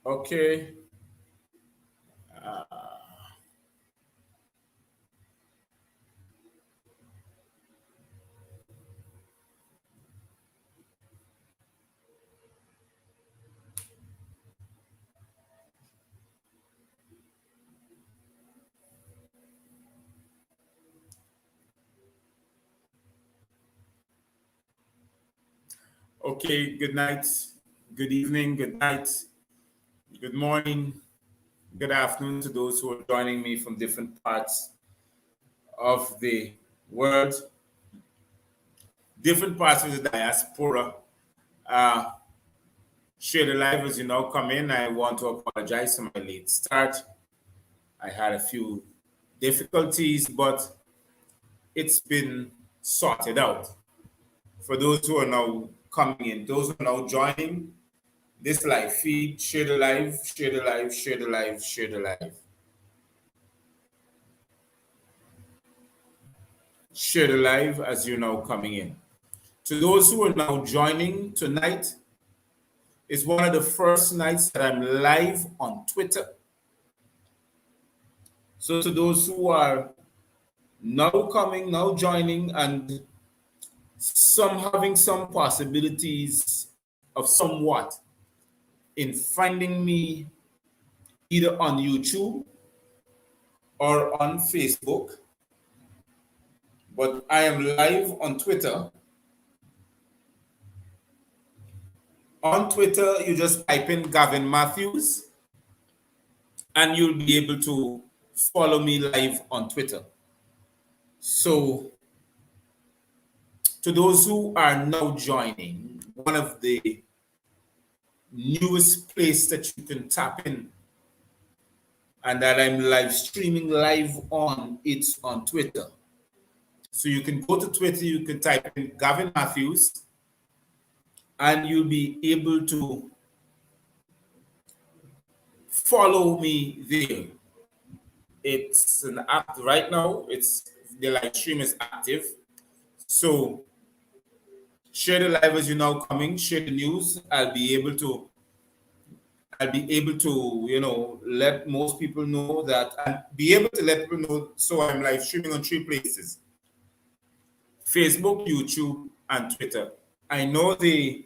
Okay. Okay. Good night. Good evening. Good night. Good morning. Good afternoon to those who are joining me from different parts of the world, different parts of the diaspora. Uh, Share the live as you now come in. I want to apologize for my late start. I had a few difficulties, but it's been sorted out. For those who are now coming in, those who are now joining this live feed, share the live, share the live, share the live, share the live. Share the live as you're now coming in. To those who are now joining, tonight is one of the first nights that I'm live on Twitter. So to those who are now coming, now joining, and some having some possibilities of somewhat in finding me either on YouTube or on Facebook, but I am live on Twitter. On Twitter, you just type in Gavin Matthews and you'll be able to follow me live on Twitter. So, to those who are now joining, one of the newest place that you can tap in and that I'm live streaming live on, it's on Twitter. So you can go to Twitter, you can type in Gavin Matthews, and you'll be able to follow me there. It's an app right now, it's the live stream is active. So share the live as you're now coming, share the news. I'll be able to, let most people know that, and be able to let people know. So I'm live streaming on 3 places: Facebook, YouTube, and Twitter. I know the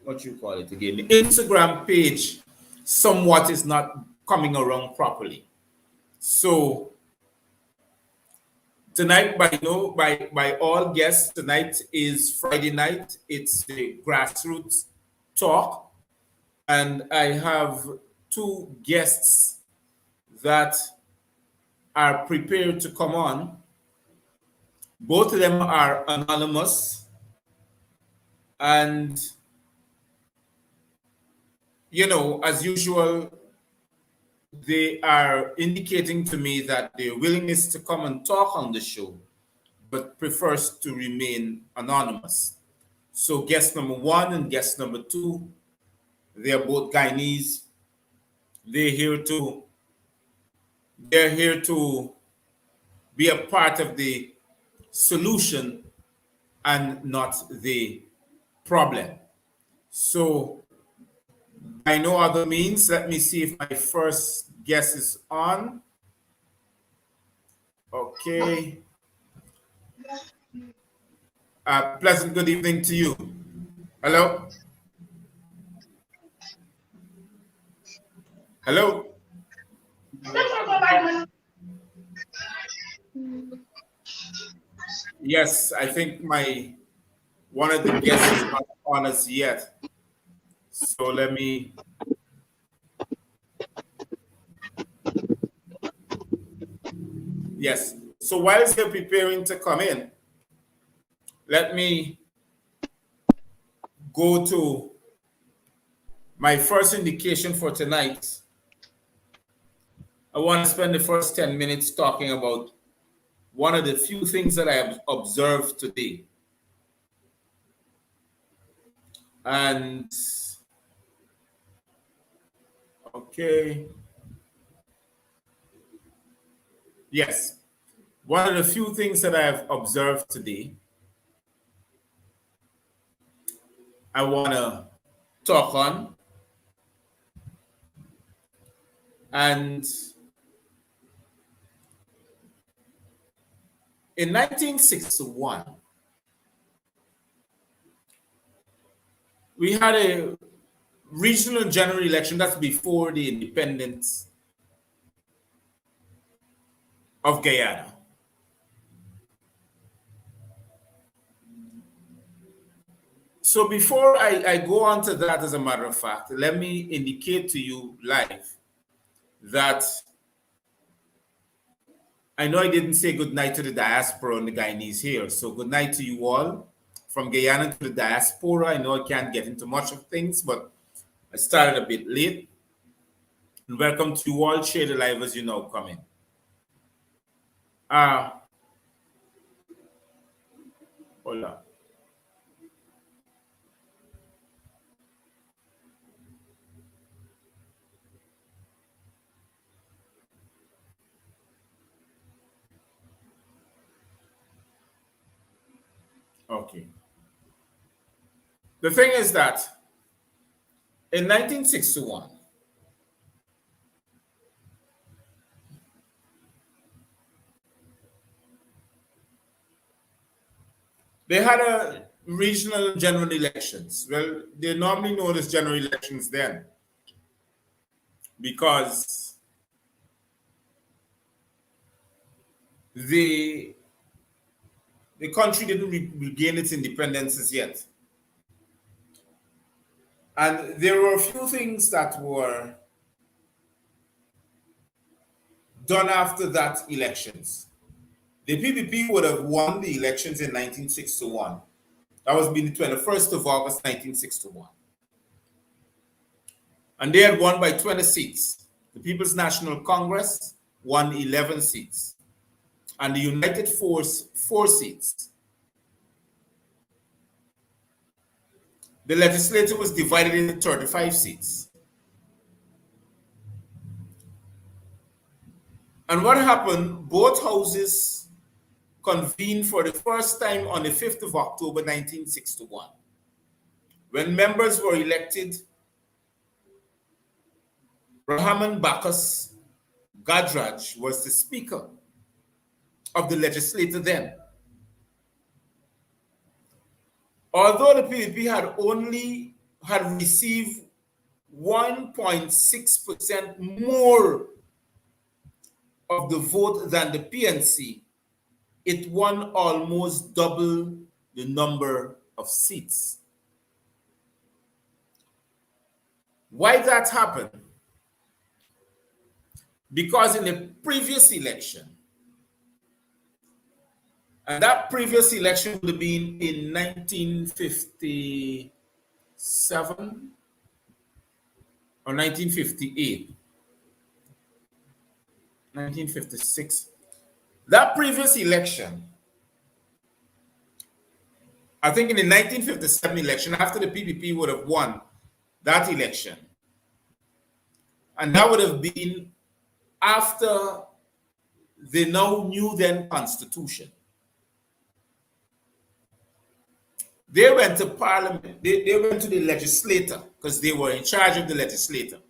what you call it again, the Instagram page somewhat is not coming around properly. So tonight, by all guests, tonight is Friday night. It's the grassroots talk, and I have 2 guests that are prepared to come on. Both of them are anonymous, and as usual, they are indicating to me that their willingness to come and talk on the show, but prefers to remain anonymous. So guest number 1 and guest number 2, they are both Guyanese. They're here to be a part of the solution and not the problem. So by no other means, let me see if my first guest is on. Okay. Pleasant good evening to you. Hello? Hello? Yes, I think one of the guests is not on us yet. So let me. Yes. So whilst they're preparing to come in, let me go to my first indication for tonight. I want to spend the first 10 minutes talking about one of the few things that I have observed today. And okay. Yes. One of the few things that I have observed today, I want to talk on. And in 1961, we had a regional general election. That's before the independence of Guyana. So before I go on to that, as a matter of fact, let me indicate to you live that I know I didn't say good night to the diaspora and the Guyanese here. So good night to you all from Guyana to the diaspora. I know I can't get into much of things, but I started a bit late. And welcome to you all. Share the live as you know come in. Hold on. Okay. The thing is that in 1961, they had a regional general elections. Well, they're normally known as general elections then because the country didn't regain its independence as yet. And there were a few things that were done after that elections. The PPP would have won the elections in 1961. That was being the 21st of August, 1961. And they had won by 20 seats. The People's National Congress won 11 seats. And the United Force, 4 seats. The legislature was divided into 35 seats. And what happened? Both houses convened for the first time on the 5th of October, 1961. When members were elected, Rahman Bacchus Gadraj was the speaker of the legislature then. Although the PPP had received 1.6% more of the vote than the PNC, it won almost double the number of seats. Why that happened? Because in the previous election, and that previous election would have been in 1957 or 1958, 1956. That previous election, I think in the 1957 election, after the PPP would have won that election, and that would have been after the now new then constitution. They went to parliament, they went to the legislature because they were in charge of the legislature.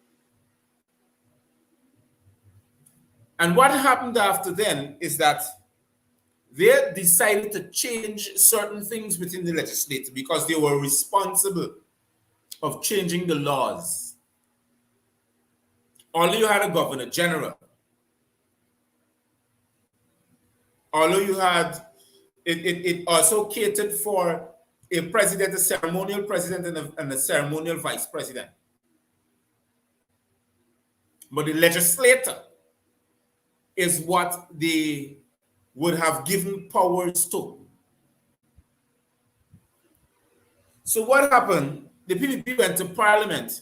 And what happened after then is that they decided to change certain things within the legislature because they were responsible of changing the laws. Although you had a governor general, although you had, it also catered for a president, a ceremonial president, and a ceremonial vice president. But the legislature is what they would have given powers to. So what happened? The PPP went to parliament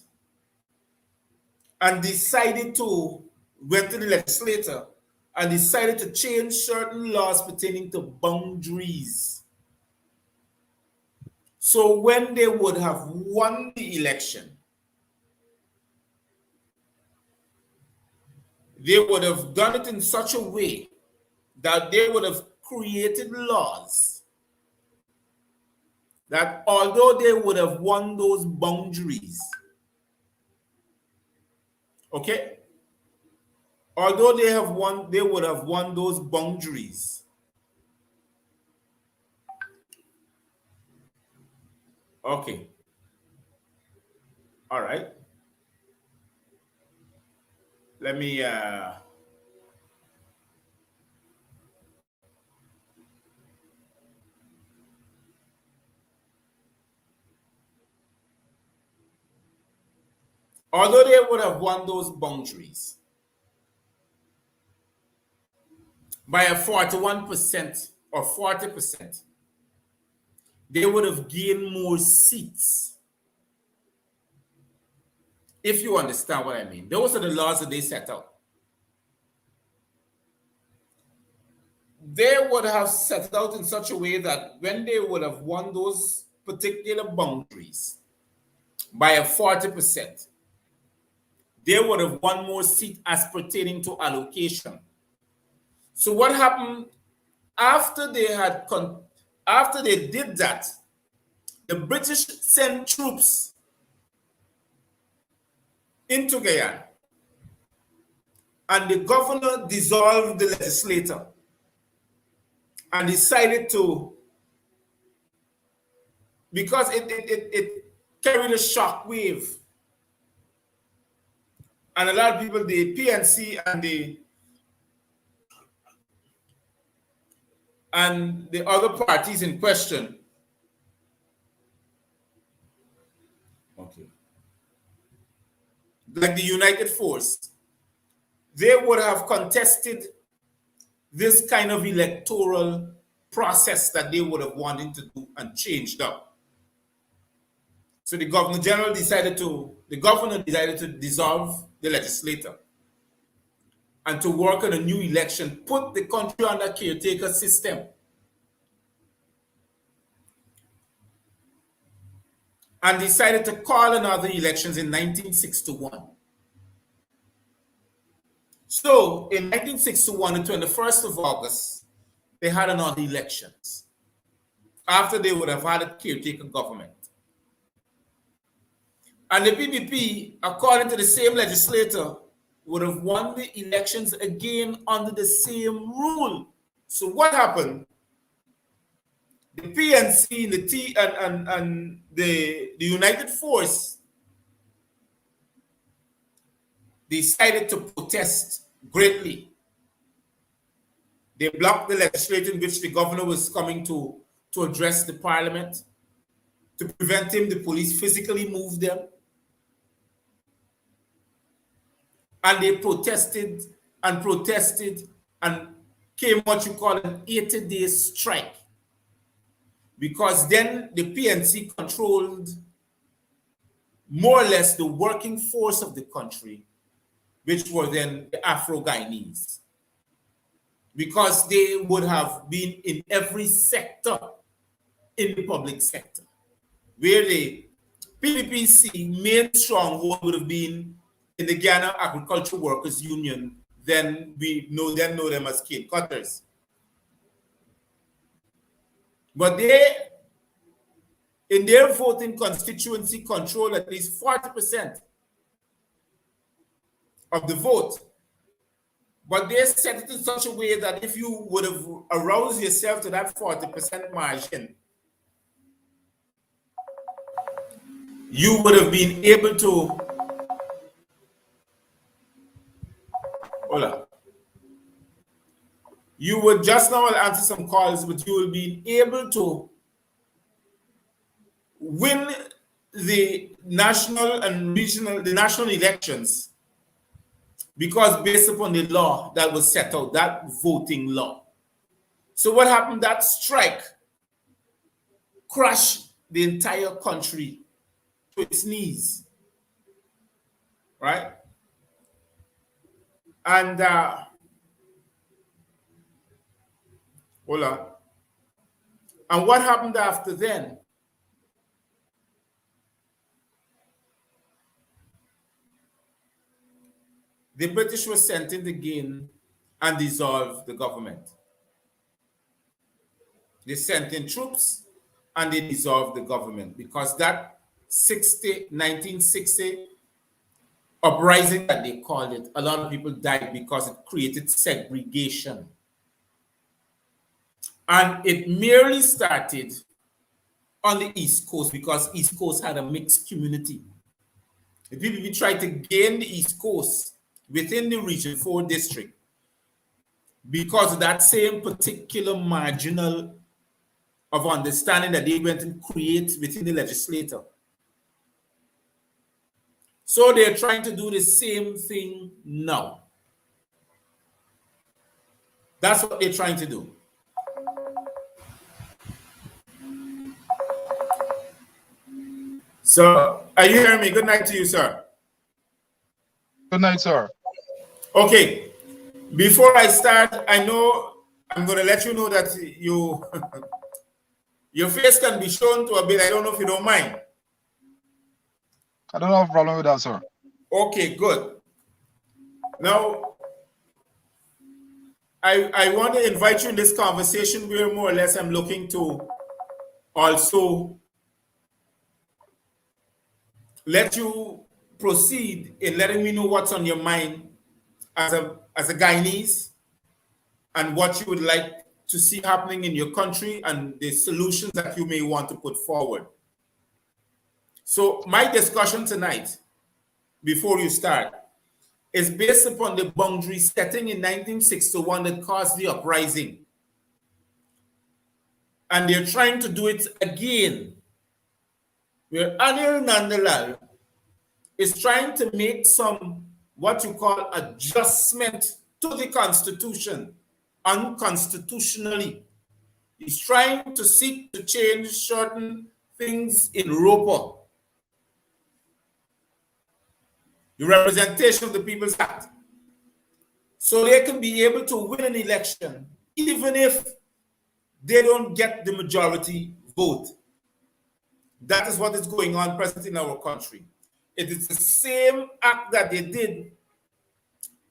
and went to the legislature and decided to change certain laws pertaining to boundaries. So when they would have won the election, they would have done it in such a way that they would have created laws that although they would have won those boundaries, okay, although they would have won those boundaries, okay, all right, let me although they would have won those boundaries by a 41% or 40%, they would have gained more seats. If you understand what I mean. Those are the laws that they set out. They would have set it out in such a way that when they would have won those particular boundaries by a 40%, they would have won more seats as pertaining to allocation. So what happened after they did that, the British sent troops into Guyana, and the governor dissolved the legislature and decided to, because it carried a shock wave, and a lot of people, the PNC and the other parties in question, okay, like the United Force, they would have contested this kind of electoral process that they would have wanted to do and changed up. So the governor decided to dissolve the legislature and to work on a new election, put the country under caretaker system. And decided to call another elections in 1961. So in 1961, the 21st of August, they had another elections after they would have had a caretaker government. And the PPP, according to the same legislator, would have won the elections again under the same rule. So what happened? The PNC and the United Force decided to protest greatly. They blocked the legislation in which the governor was coming to address the parliament. To prevent him, the police physically moved them. And they protested and came what you call an 80-day strike. Because then the PNC controlled more or less the working force of the country, which were then the Afro-Guyanese. Because they would have been in every sector in the public sector, where the PPPC main stronghold would have been in the Ghana Agricultural Workers Union, then we know them as cane cutters. But they, in their voting constituency, control at least 40% of the vote. But they set it in such a way that if you would have aroused yourself to that 40% margin, you would have been able to, hold on. You would just now answer some calls, but you will be able to win the national elections, because based upon the law that was set out, that voting law. So what happened? That strike crushed the entire country to its knees, right? And hold on. And what happened after then? The British were sent in again and dissolved the government. They sent in troops and they dissolved the government because that 1960 uprising that they called it, a lot of people died because it created segregation. And it merely started on the East Coast because East Coast had a mixed community. The people tried to gain the East Coast within the Region 4 district because of that same particular marginal of understanding that they went and create within the legislature. So they're trying to do the same thing now. That's what they're trying to do. So, are you hearing me? Good night to you, sir. Good night, sir. Okay. Before I start, I know I'm going to let you know that your face can be shown to a bit. I don't know if you don't mind. I don't have a problem with that, sir. Okay, good. Now, I want to invite you in this conversation where more or less I'm looking to also let you proceed in letting me know what's on your mind as a Guyanese and what you would like to see happening in your country and the solutions that you may want to put forward. So my discussion tonight, before you start, is based upon the boundary setting in 1961 that caused the uprising. And they're trying to do it again, where Anil Nandalal is trying to make some, what you call, adjustment to the Constitution unconstitutionally. He's trying to seek to change certain things in ROPA, the Representation of the People's Act, so they can be able to win an election, even if they don't get the majority vote. That is what is going on presently in our country. It is the same act that they did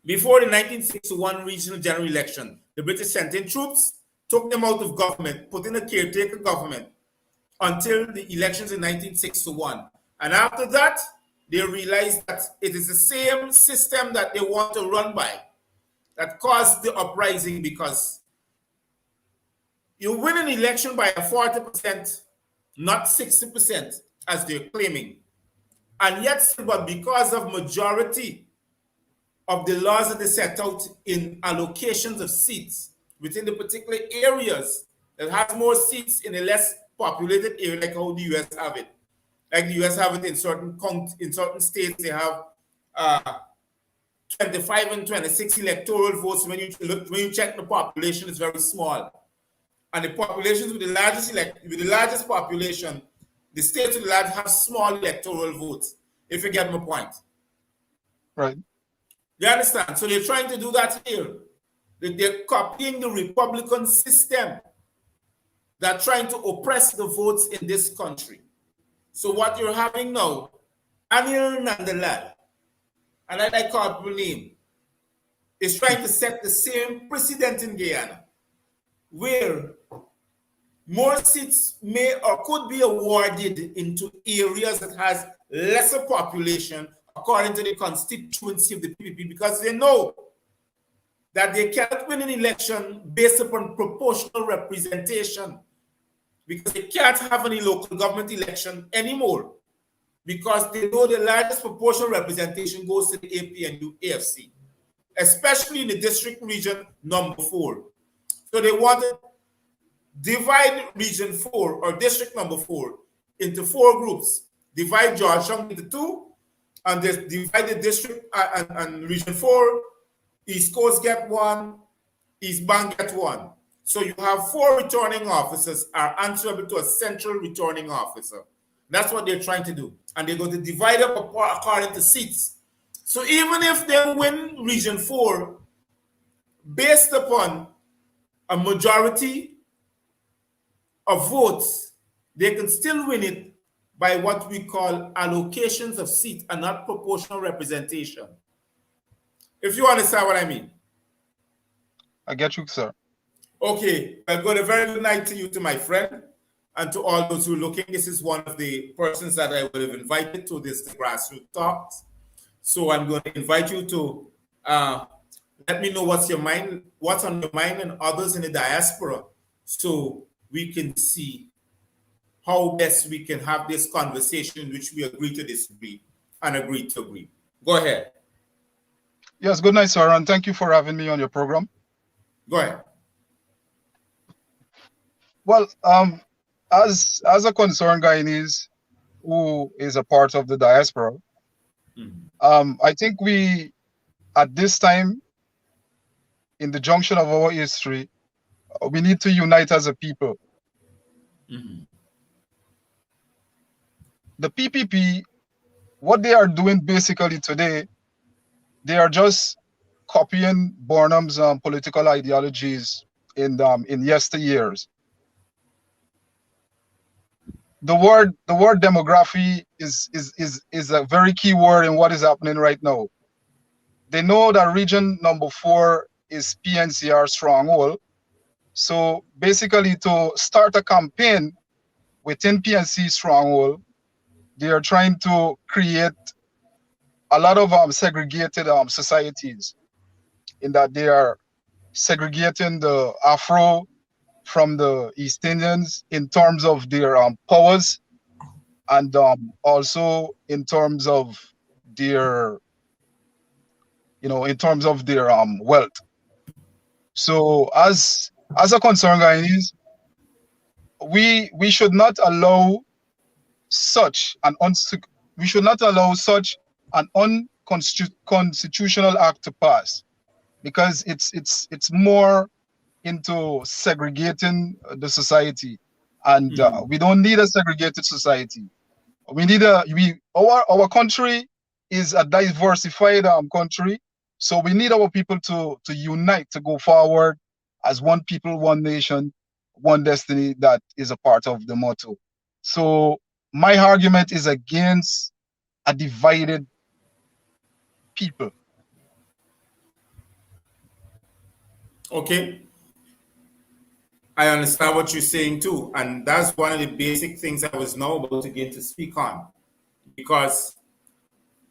before the 1961 regional general election. The British sent in troops, took them out of government, put in a caretaker government until the elections in 1961. And after that, they realized that it is the same system that they want to run by that caused the uprising, because you win an election by a 40%, not 60%, as they're claiming. And yet, but because of majority of the laws that they set out in allocations of seats within the particular areas that has more seats in a less populated area, like how the US have it. Like the US have it in certain states, they have 25 and 26 electoral votes. When you check the population, it's very small. And the populations with the largest population, the states with the largest have small electoral votes, if you get my point. Right. You understand? So they're trying to do that here. They're copying the Republican system. They're trying to oppress the votes in this country. So what you're having now, Anil Nandalal, and I call people name, is trying to set the same precedent in Guyana, where more seats may or could be awarded into areas that has lesser population according to the constituency of the PPP, because they know that they cannot win an election based upon proportional representation, because they can't have any local government election anymore, because they know the largest proportional representation goes to the APNU AFC, especially in the district region number 4. So they want to divide region 4 or district number 4 into 4 groups, divide Georgetown into 2, and divide the district and region 4, East Coast get 1, East Bank get 1. So you have 4 returning officers are answerable to a central returning officer. That's what they're trying to do. And they're going to divide up according to seats. So even if they win region 4 based upon a majority of votes, they can still win it by what we call allocations of seats and not proportional representation. If you understand what I mean. I get you, sir. Okay, I've got a very good night to you, to my friend. And to all those who are looking, this is one of the persons that I would have invited to this grassroots talks. So I'm going to invite you to let me know what's on your mind, and others in the diaspora, so we can see how best we can have this conversation in which we agree to disagree and agree to agree. Go ahead. Yes, good night, sir, and thank you for having me on your program. Go ahead. Well, as a concerned Guyanese who is a part of the diaspora, I think we, at this time, in the junction of our history, we need to unite as a people. The PPP, what they are doing basically today, they are just copying Burnham's political ideologies in yesteryears. The word demography is a very key word in what is happening right now. They know that region number 4 is PNCR stronghold. So basically, to start a campaign within PNC stronghold, they are trying to create a lot of segregated societies, in that they are segregating the Afro from the East Indians in terms of their powers, and also in terms of their wealth. So as a concerned Guyanese, we should not allow such an unconstitutional act to pass, because it's more into segregating the society, and we don't need a segregated society. We need our country is a diversified country, so we need our people to unite, to go forward as one people, one nation, one destiny. That is a part of the motto. So my argument is against a divided people. Okay. I understand what you're saying too. And that's one of the basic things I was now about to get to speak on. Because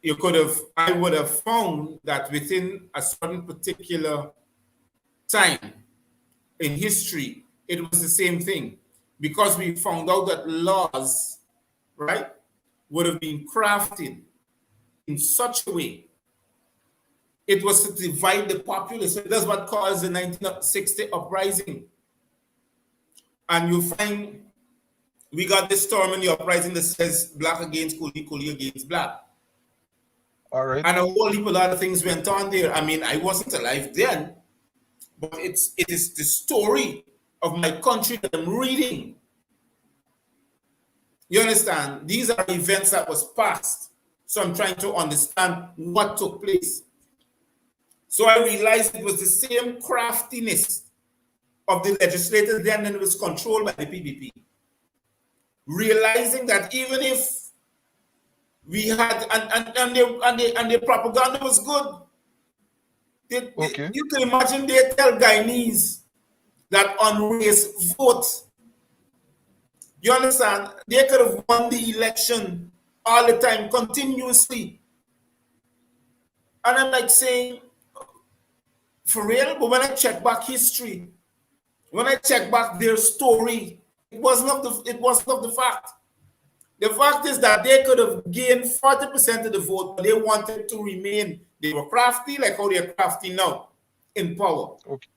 I would have found that within a certain particular time in history, it was the same thing. Because we found out that laws, right, would have been crafted in such a way. It was to divide the populace. That's what caused the 1960 uprising. And you find we got this term in the uprising that says black against Coolie, Coolie against black. All right. And a whole heap of other things went on there. I mean, I wasn't alive then, but it is the story of my country that I'm reading. You understand? These are events that was past. So I'm trying to understand what took place. So I realized it was the same craftiness of the legislators then, and it was controlled by the PPP. Realizing that even if we had, and their propaganda was good. You can imagine they tell Guyanese that on race vote. You understand? They could have won the election all the time, continuously. And I'm like saying, for real? But when I check back history, when I check back their story, it wasn't of the fact. The fact is that they could have gained 40% of the vote, but they wanted to remain. They were crafty, like how they're crafty now, in power. Okay.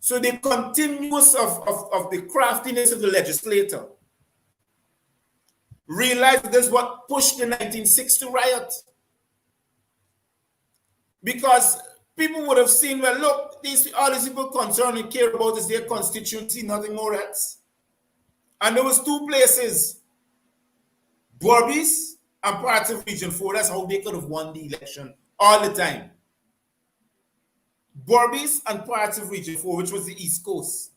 So the continuous of the craftiness of the legislator realized this is what pushed the 1960 riot. Because people would have seen, well, look, all these people concerned and care about is their constituency, nothing more else. And there was 2 places, Berbice and parts of Region 4. That's how they could have won the election all the time. Berbice and parts of Region 4, which was the East Coast.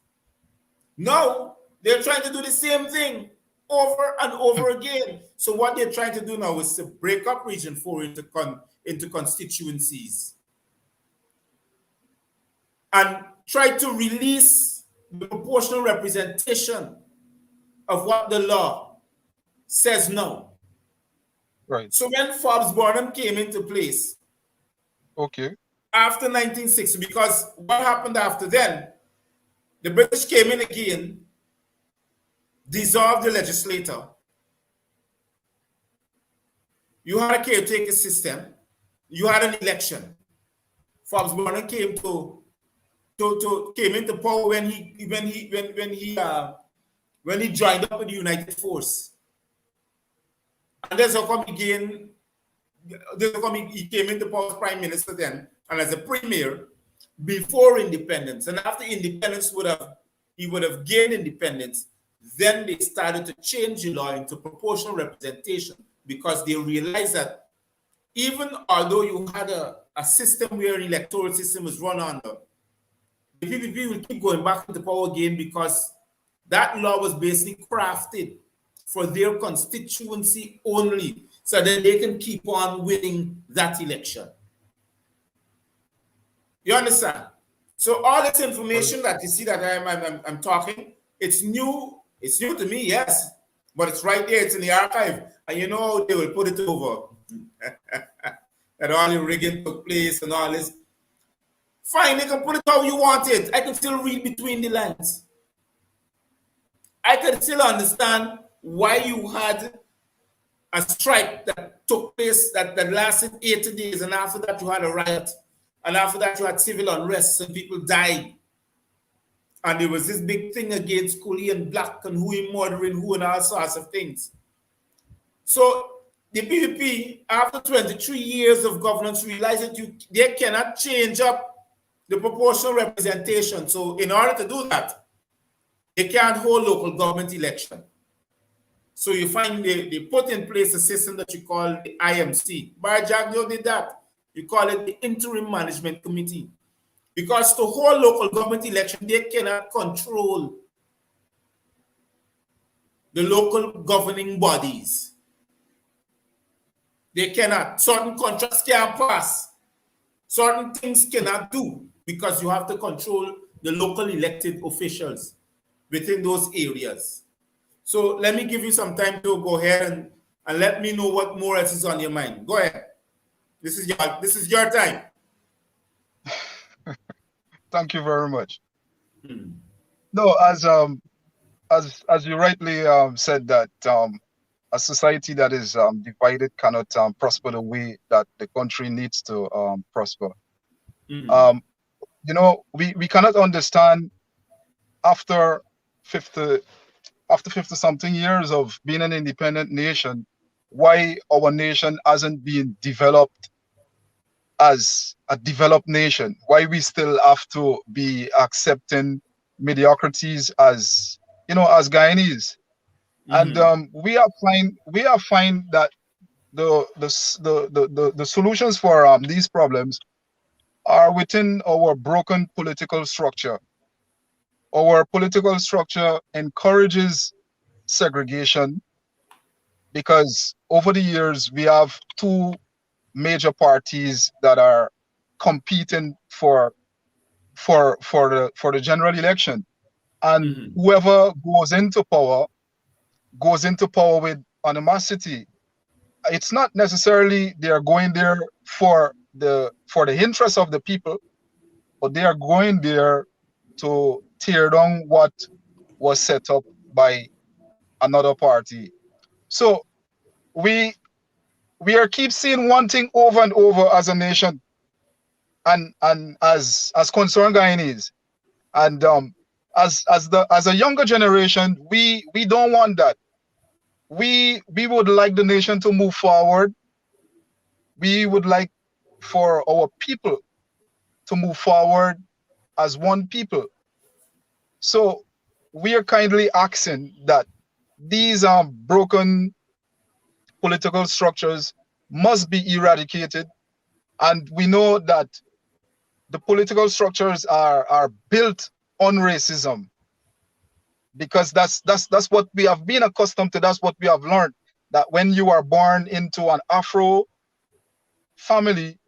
Now, they're trying to do the same thing over and over again. So what they're trying to do now is to break up Region 4 into constituencies and try to release the proportional representation of what the law says now. Right. So when Forbes Burnham came into place Okay. after 1960, because what happened after then, the British came in again, dissolved the legislature. You had a caretaker system. You had an election. Forbes Burnham came into power when he joined up with the United Force. And that's how come he came into power as prime minister then, and as a premier before independence. And after independence he would have gained independence. Then they started to change the law into proportional representation because they realized that even although you had a system where an electoral system was run under, the PPP will keep going back into power again because that law was basically crafted for their constituency only, so that they can keep on winning that election. You understand? So all this information that you see that I'm talking, it's new. It's new to me, yes, but it's right there. It's in the archive, and you know they will put it over. That all the rigging took place and all this. Fine, they can put it how you want it. I can still read between the lines. I can still understand why you had a strike that took place that lasted 80 days, and after that you had a riot, and after that you had civil unrest and people died. And there was this big thing against Cooley and Black and who he murdering who and all sorts of things. So the PPP, after 23 years of governance, realized that they cannot change up the proportional representation. So in order to do that, they can't hold local government election. So you find they put in place a system that you call the IMC. Barjagno did that. You call it the Interim Management Committee. Because to hold local government election, they cannot control the local governing bodies. They cannot. Certain contracts can't pass. Certain things cannot do because you have to control the local elected officials within those areas. So let me give you some time to go ahead and let me know what more else is on your mind. Go ahead. This is your time. Thank you very much. No, as you rightly said that a society that is divided cannot prosper the way that the country needs to prosper. You know, we cannot understand after 50 something years of being an independent nation why our nation hasn't been developed as a developed nation, why we still have to be accepting mediocrities as, you know, as Guyanese. And we have find that the solutions for these problems are within our broken political structure. Our political structure encourages segregation because over the years we have two major parties that are competing for the general election, and whoever goes into power with animosity. It's not necessarily they are going there for the interest of the people, but they are going there to tear down what was set up by another party. So we are keep seeing one thing over and over as a nation, and as concerned Guyanese, and as a younger generation, we don't want that. We would like the nation to move forward. We would like for our people to move forward as one people. So we are kindly asking that these broken political structures must be eradicated, and we know that the political structures are built on racism, because that's what we have been accustomed to. That's what we have learned, that when you are born into an Afro family,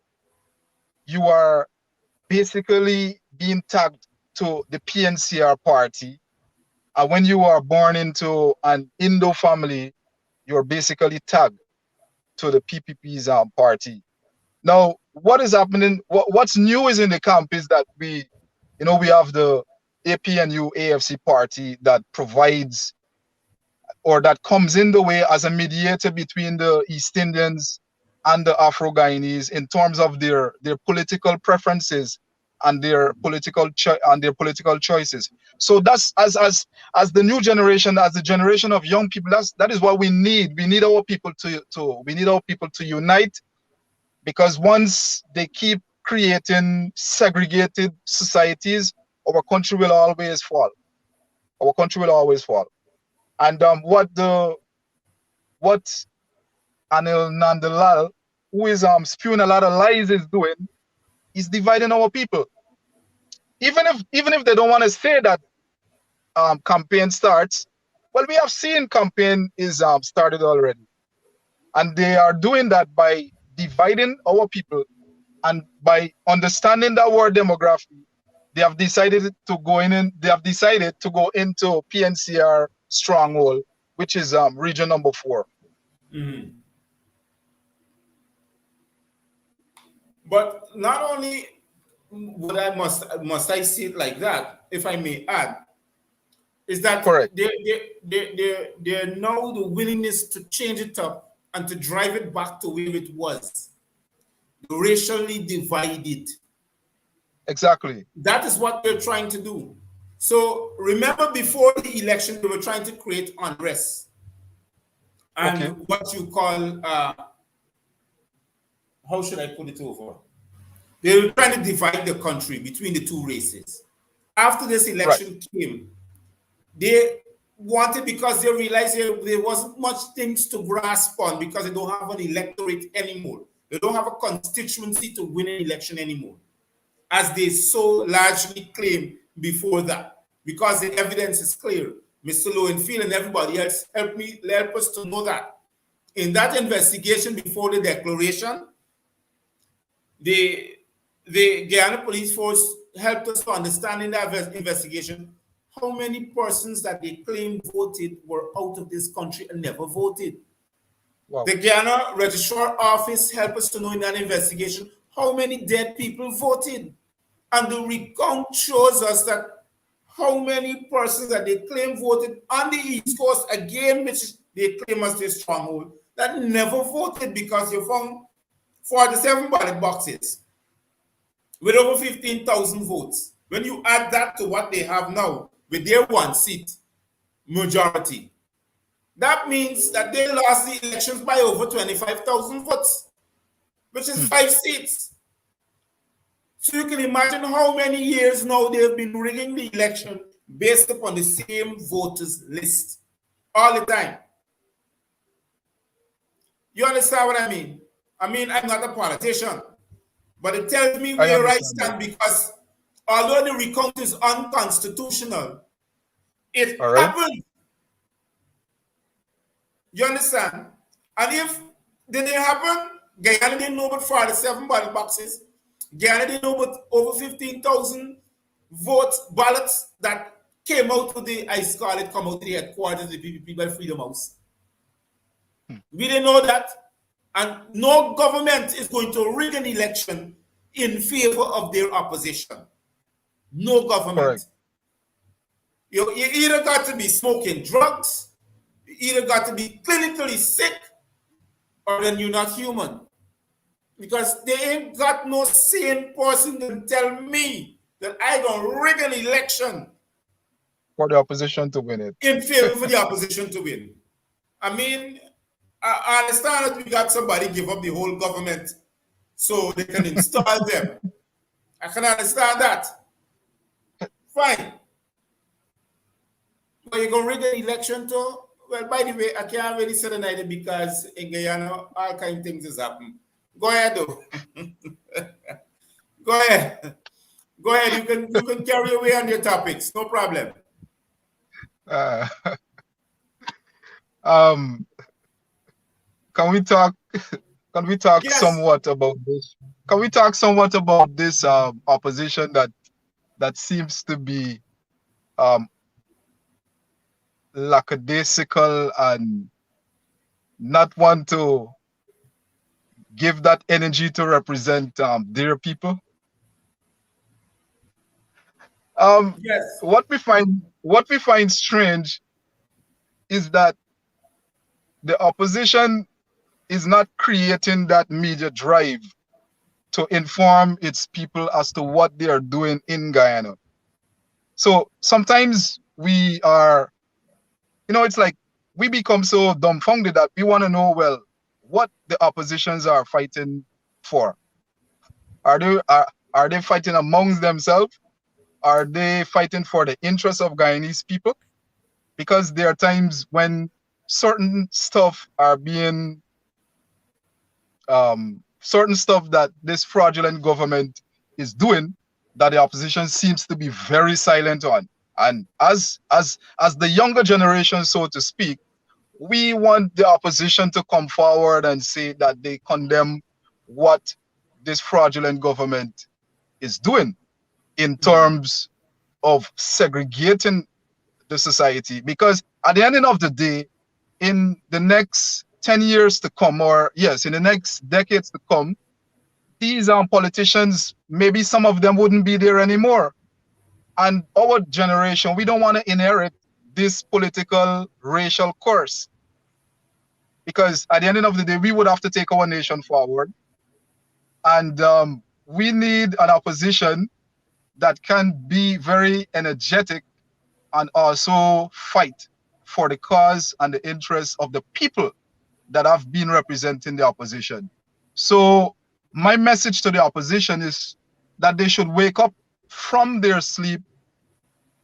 you are basically being tagged to the PNCR party, when you are born into an Indo family, you're basically tagged to the PPP's party. Now, what is happening? What's new is in the camp is that we have the APNU AFC party that provides, or that comes in the way as a mediator between the East Indians and the Afro-Guyanese in terms of their political preferences and their political choices. So that's as the new generation, as the generation of young people, that is what we need. We need our people to unite, because once they keep creating segregated societies, our country will always fall. Our country will always fall. And what Anil Nandalal, who is spewing a lot of lies, is doing is dividing our people. Even if they don't want to say that campaign starts, well, we have seen campaign is started already, and they are doing that by dividing our people, and by understanding that word demography, they have decided to go in. They have decided to go into PNCR stronghold, which is region number 4. Mm-hmm. But not only would must I see it like that, if I may add, is that Correct. they know the willingness to change it up and to drive it back to where it was, racially divided. Exactly. That is what they're trying to do. So remember, before the election, they were trying to create unrest and what you call, how should I put it over? They were trying to divide the country between the two races. After this election came, they wanted, because they realized there wasn't much things to grasp on, because they don't have an electorate anymore. They don't have a constituency to win an election anymore, as they so largely claimed before that, because the evidence is clear. Mr. Lowenfield and everybody else help us to know that. In that investigation before the declaration, the Guyana Police Force helped us to understand in that investigation how many persons that they claimed voted were out of this country and never voted. Wow. The Guyana Registrar Office helped us to know in that investigation how many dead people voted. And the recount shows us that how many persons that they claim voted on the East Coast, again, which they claim as their stronghold, that never voted, because you found 47 ballot boxes with over 15,000 votes. When you add that to what they have now with their 1 seat majority, that means that they lost the elections by over 25,000 votes, which is 5 seats. So you can imagine how many years now they've been rigging the election based upon the same voters list all the time. You understand what I mean? I mean, I'm not a politician, but it tells me where I stand, because although the recount is unconstitutional, it happened. You understand? And if didn't happen, Guyana didn't know about 47 ballot boxes. Guyana didn't know about over 15,000 ballots that came out to the, I call it, come out to the headquarters of the PPP by Freedom House. We didn't know that. And no government is going to rig an election in favor of their opposition. No government. You either got to be smoking drugs, you either got to be clinically sick, or then you're not human. Because they ain't got no sane person to tell me that I don't rig an election for the opposition to win it. In favor for the opposition to win. I mean, I understand that we got somebody give up the whole government so they can install them. I can understand that. Fine. But you're going to rig an election too? Well, by the way, I can't really say neither, because in Guyana, all kind of things has happened. Go ahead, though. Go ahead. Go ahead. You can carry away on your topics. No problem. Can we talk? Can we talk somewhat about this? Can we talk somewhat about this opposition that seems to be lackadaisical and not want to give that energy to represent their people. Yes. What we find strange is that the opposition is not creating that media drive to inform its people as to what they are doing in Guyana. So sometimes we are, it's like we become so dumbfounded that we want to know, well, what the oppositions are fighting for. Are they fighting amongst themselves? Are they fighting for the interests of Guyanese people? Because there are times when certain stuff are being certain stuff that this fraudulent government is doing that the opposition seems to be very silent on. And as the younger generation, so to speak, we want the opposition to come forward and say that they condemn what this fraudulent government is doing in terms of segregating the society. Because at the end of the day, in the next 10 years to come, or yes, in the next decades to come, these politicians, maybe some of them wouldn't be there anymore. And our generation, we don't want to inherit this political racial course. Because at the end of the day, we would have to take our nation forward. And we need an opposition that can be very energetic and also fight for the cause and the interests of the people that have been representing the opposition. So my message to the opposition is that they should wake up from their sleep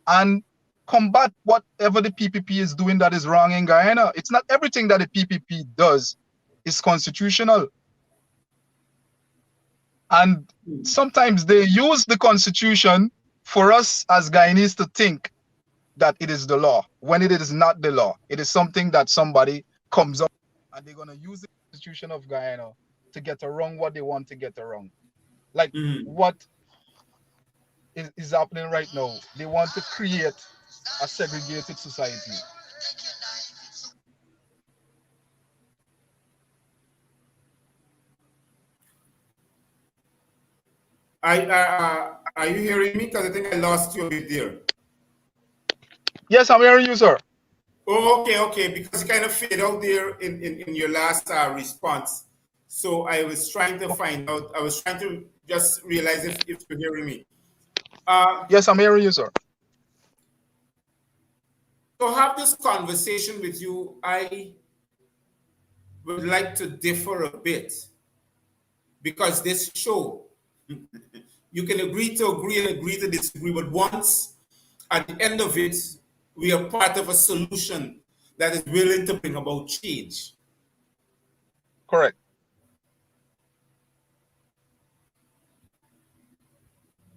and combat whatever the PPP is doing that is wrong in Guyana. It's not everything that the PPP does is constitutional. And sometimes they use the constitution for us as Guyanese to think that it is the law, when it is not the law. It is something that somebody comes up and they're going to use the Constitution of Guyana to get around what they want to get around. Like what is happening right now. They want to create a segregated society. Are you hearing me? Because I think I lost you a bit there. Yes, I'm hearing you, sir. Oh, okay. Because you kind of faded out there in your last response. So I was trying to find out. I was trying to just realize if you're hearing me. Yes, I'm hearing you, sir. To have this conversation with you, I would like to differ a bit. Because this show, you can agree to agree and agree to disagree, but once at the end of it, we are part of a solution that is willing to bring about change. Correct.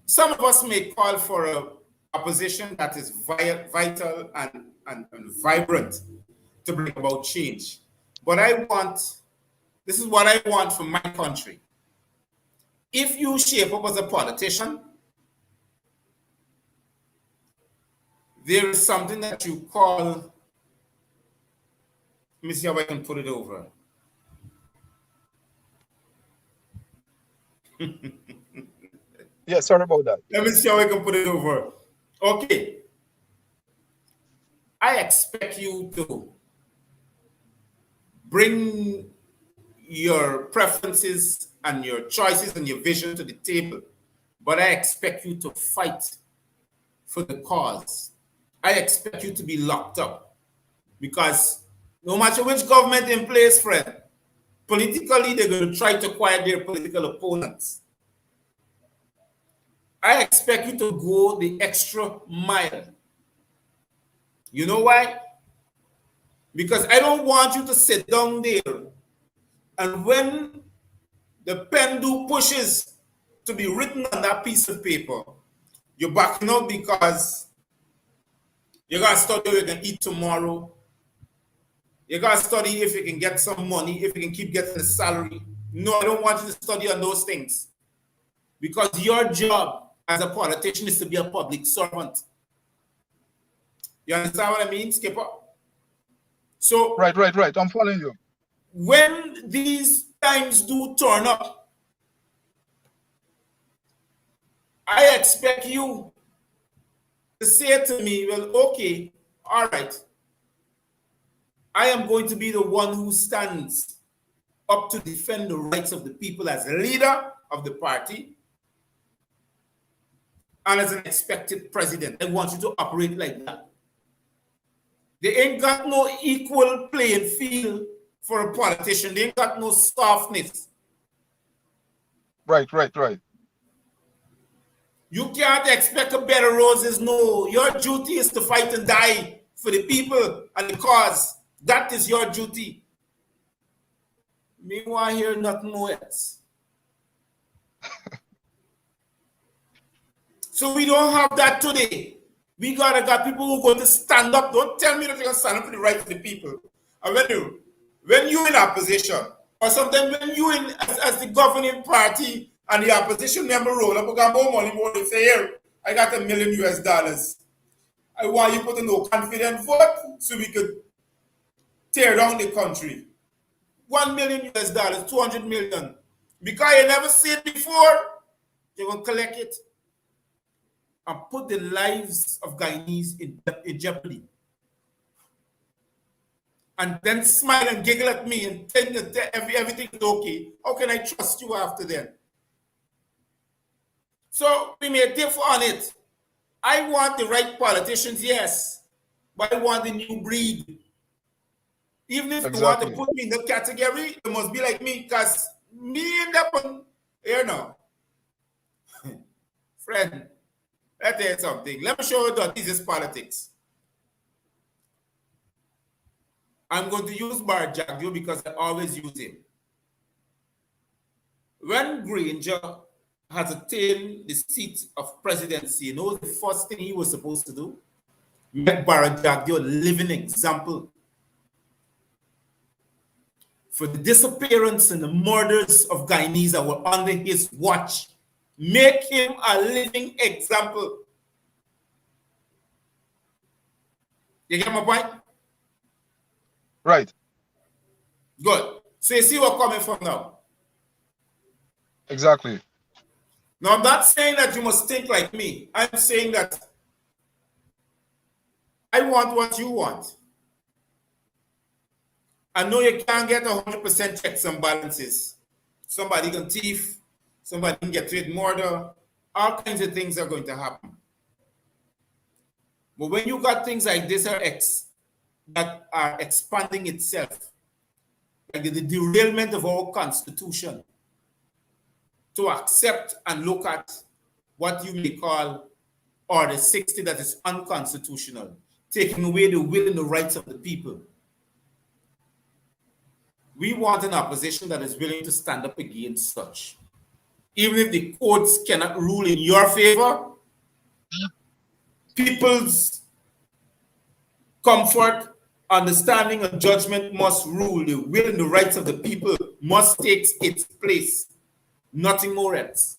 Some of us may call for a opposition that is vital and vibrant to bring about change. But this is what I want for my country. If you shape up as a politician, there is something that you call, let me see how I can put it over. Yeah, sorry about that. Let me see how I can put it over. Okay. I expect you to bring your preferences and your choices and your vision to the table, but I expect you to fight for the cause. I expect you to be locked up, because no matter which government in place, friend, politically they're going to try to quiet their political opponents. I expect you to go the extra mile. You know why? Because I don't want you to sit down there and when the pen do pushes to be written on that piece of paper, you're backing up because you got to study how you can eat tomorrow. You got to study if you can get some money, if you can keep getting a salary. No, I don't want you to study on those things. Because your job as a politician is to be a public servant. You understand what I mean, Skipper? So Right. I'm following you. when these times do turn up, I expect you to say to me, well, okay, all right, I am going to be the one who stands up to defend the rights of the people as leader of the party and as an expected president. I want you to operate like that. They ain't got no equal playing field for a politician. They ain't got no softness. Right. You can't expect a bed of roses. No, your duty is to fight and die for the people and the cause. That is your duty. Me want to hear nothing more else. So we don't have that today. We got people who are going to stand up. Don't tell me that you're going to stand up for the rights of the people. And when you in opposition, or sometimes when you in as the governing party and the opposition member roll up, got more money, more, they say, here, I got $1 million US. I want you put a no confident vote so we could tear down the country. $1 million US, 200 million. Because you never see it before, you're going to collect it and put the lives of Guyanese in jeopardy. And then smile and giggle at me and tell me that everything is okay. How can I trust you after then? So we may differ on it. I want the right politicians, yes, but I want the new breed. Even if you want to put me in the category, it must be like me, because me and that one, you know. Friend, let me tell you something. Let me show you that this is politics. I'm going to use Bar Jagdio because I always use him. When Granger has attained the seat of presidency, you know the first thing he was supposed to do? Make Bar Jagdio a living example for the disappearance and the murders of Guyanese that were under his watch. Make him a living example. You get my point? Right. Good. So you see what's coming from now? Exactly. Now, I'm not saying that you must think like me. I'm saying that I want what you want. I know you can't get 100% checks and balances. Somebody can thief, somebody can get with murder. All kinds of things are going to happen. But when you got things like this that are expanding itself, like the derailment of our constitution, to accept and look at what you may call Order 60 that is unconstitutional, taking away the will and the rights of the people. We want an opposition that is willing to stand up against such. Even if the courts cannot rule in your favor, people's comfort, understanding, and judgment must rule. The will and the rights of the people must take its place. Nothing more else.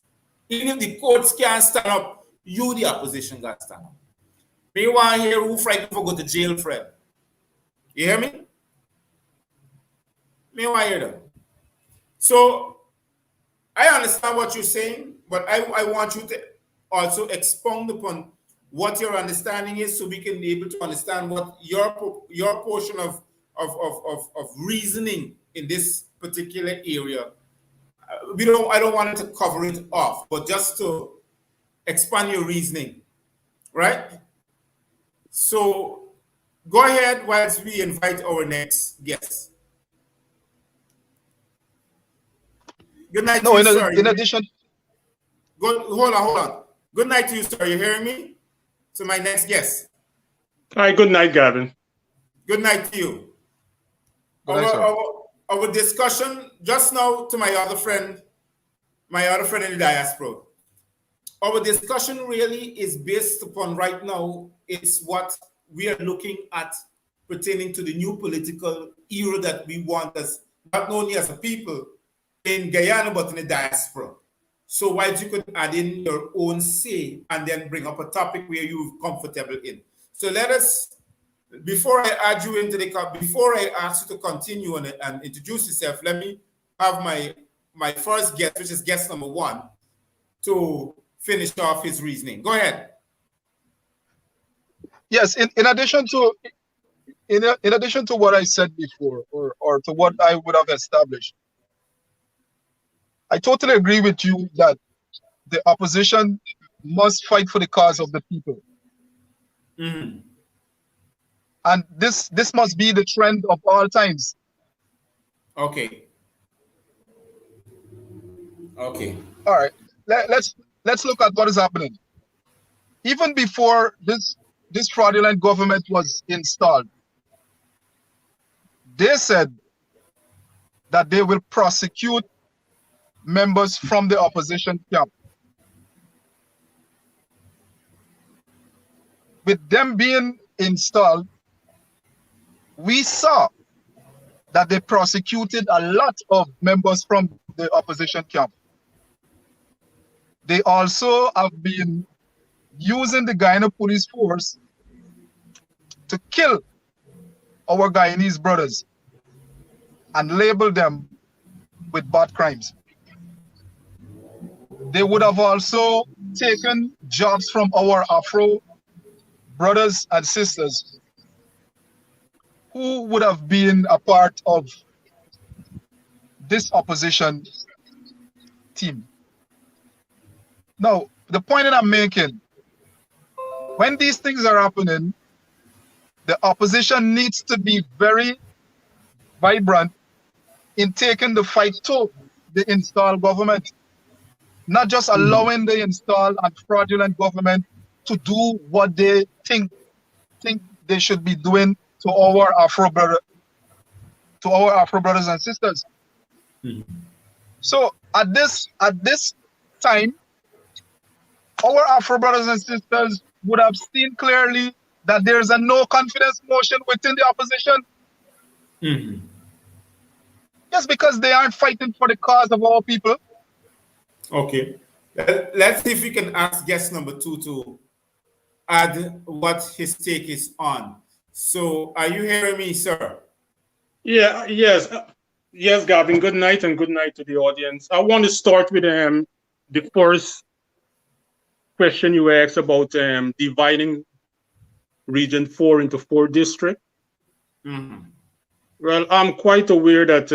Even if the courts can't stand up, you, the opposition, got to stand up. Me want to hear who frightened for go to jail, friend. You hear me? Me want to hear them. So, I understand what you're saying, but I want you to also expound upon what your understanding is so we can be able to understand what your portion of reasoning in this particular area. I don't want to cover it off, but just to expand your reasoning, right? So go ahead whilst we invite our next guest. Good night to you, sir. In addition... Hold on. Good night to you, sir. You hearing me? To my next guest. Hi, good night, Gavin. Good night to you. Good night, sir. Our discussion just now to my other friend in the diaspora. Our discussion really is based upon right now, it's what we are looking at pertaining to the new political era that we want as not only as a people in Guyana, but in the diaspora. So whilst you could add in your own say and then bring up a topic where you're comfortable in. So let us before I add you into the before I ask you to continue and introduce yourself, let me have my first guest, which is guest number one, to finish off his reasoning. Go ahead. Yes, in addition to in addition to what I said before, or to what I would have established, I totally agree with you that the opposition must fight for the cause of the people. Mm-hmm. And this must be the trend of all times. Okay. Okay. All right. Let's look at what is happening. Even before this fraudulent government was installed, they said that they will prosecute members from the opposition camp. With them being installed, we saw that they prosecuted a lot of members from the opposition camp. They also have been using the Guyana police force to kill our Guyanese brothers and label them with bad crimes. They would have also taken jobs from our Afro brothers and sisters who would have been a part of this opposition team. Now, the point that I'm making, when these things are happening, the opposition needs to be very vibrant in taking the fight to the installed government, not just allowing the installed and fraudulent government to do what they think they should be doing to our Afro brothers and sisters. So at this time, our Afro brothers and sisters would have seen clearly that there's a no confidence motion within the opposition. Just because they aren't fighting for the cause of our people. Okay. Let's see if we can ask guest number two to add what his take is on. So are you hearing me, sir? Yeah, yes. Yes, Gavin, good night and good night to the audience. I want to start with the first question you asked about dividing Region 4 into 4 districts. Well, I'm quite aware that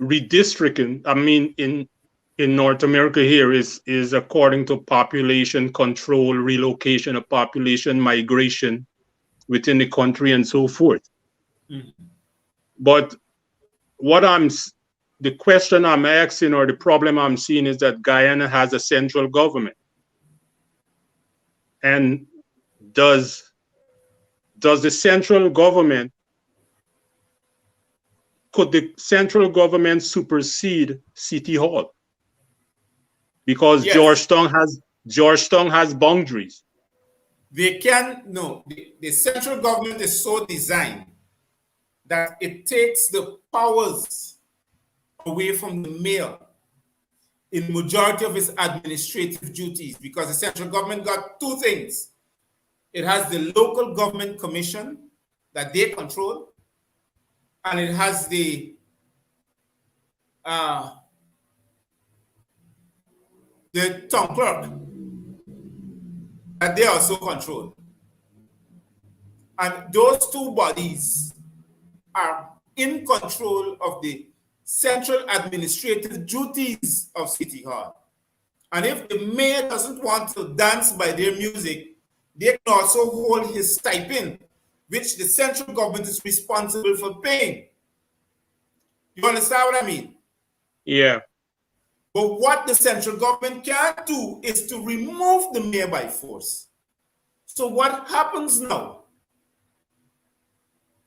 redistricting, I mean, in North America here is according to population control, relocation of population, migration within the country and so forth. But the question I'm asking, or the problem I'm seeing, is that Guyana has a central government. And does the central government, could the central government supersede City Hall? Because yes. Georgetown has boundaries. They can, no, the central government is so designed that it takes the powers away from the mayor in majority of its administrative duties, because the central government got two things. It has the local government commission that they control, and it has the town clerk that they also control. And those two bodies are in control of the central administrative duties of City Hall. And if the mayor doesn't want to dance by their music, they can also hold his stipend, which the central government is responsible for paying. You understand what I mean? Yeah. But what the central government can't do is to remove the mayor by force. So what happens now?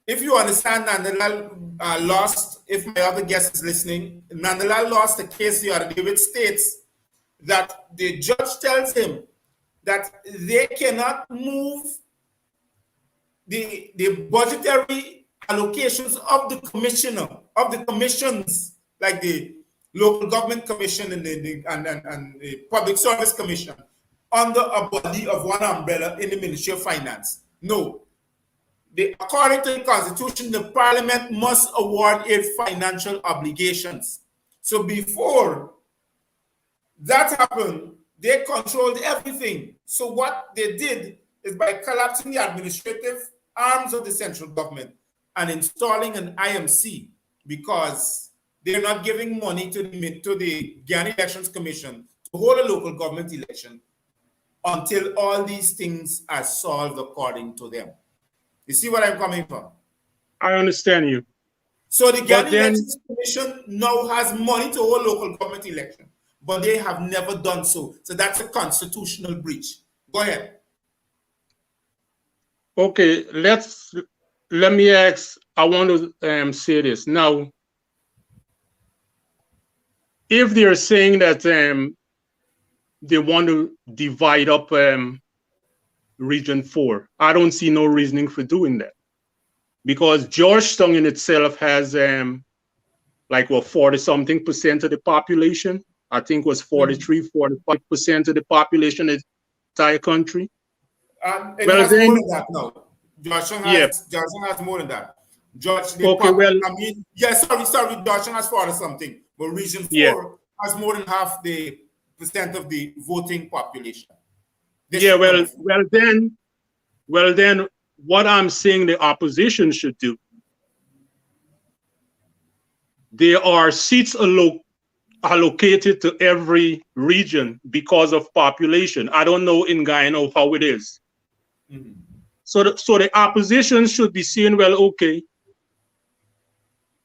If you understand, Nandalal lost, if my other guest is listening, Nandalal lost a case the other day which states that the judge tells him that they cannot move the budgetary allocations of the commissioner, of the commissions, like the local government commission and the public service commission. under a body of one umbrella in the Ministry of Finance. No. According to the Constitution, the Parliament must award it financial obligations. So before that happened, they controlled everything. So what they did is by collapsing the administrative arms of the central government and installing an IMC, because they're not giving money to the Guyana Elections Commission to hold a local government election until all these things are solved according to them. You see where I'm coming from? I understand you. So the Guyana Elections Commission now has money to hold local government election, but they have never done so. So that's a constitutional breach. Go ahead. Okay, let me ask. I want to say this now. If they're saying that they want to divide up Region 4, I don't see no reasoning for doing that, because Georgetown in itself has like what, 40-something% of the population. I think it was 43-45% of the population in the entire country. It has more than that now. Georgetown has more than that. Sorry, Georgetown has 40-something, but Region 4 has more than half the percent of the voting population. Well then, what I'm saying the opposition should do, there are seats allocated to every region because of population. I don't know in Guyana how it is. Mm-hmm. So the opposition should be saying, well, okay,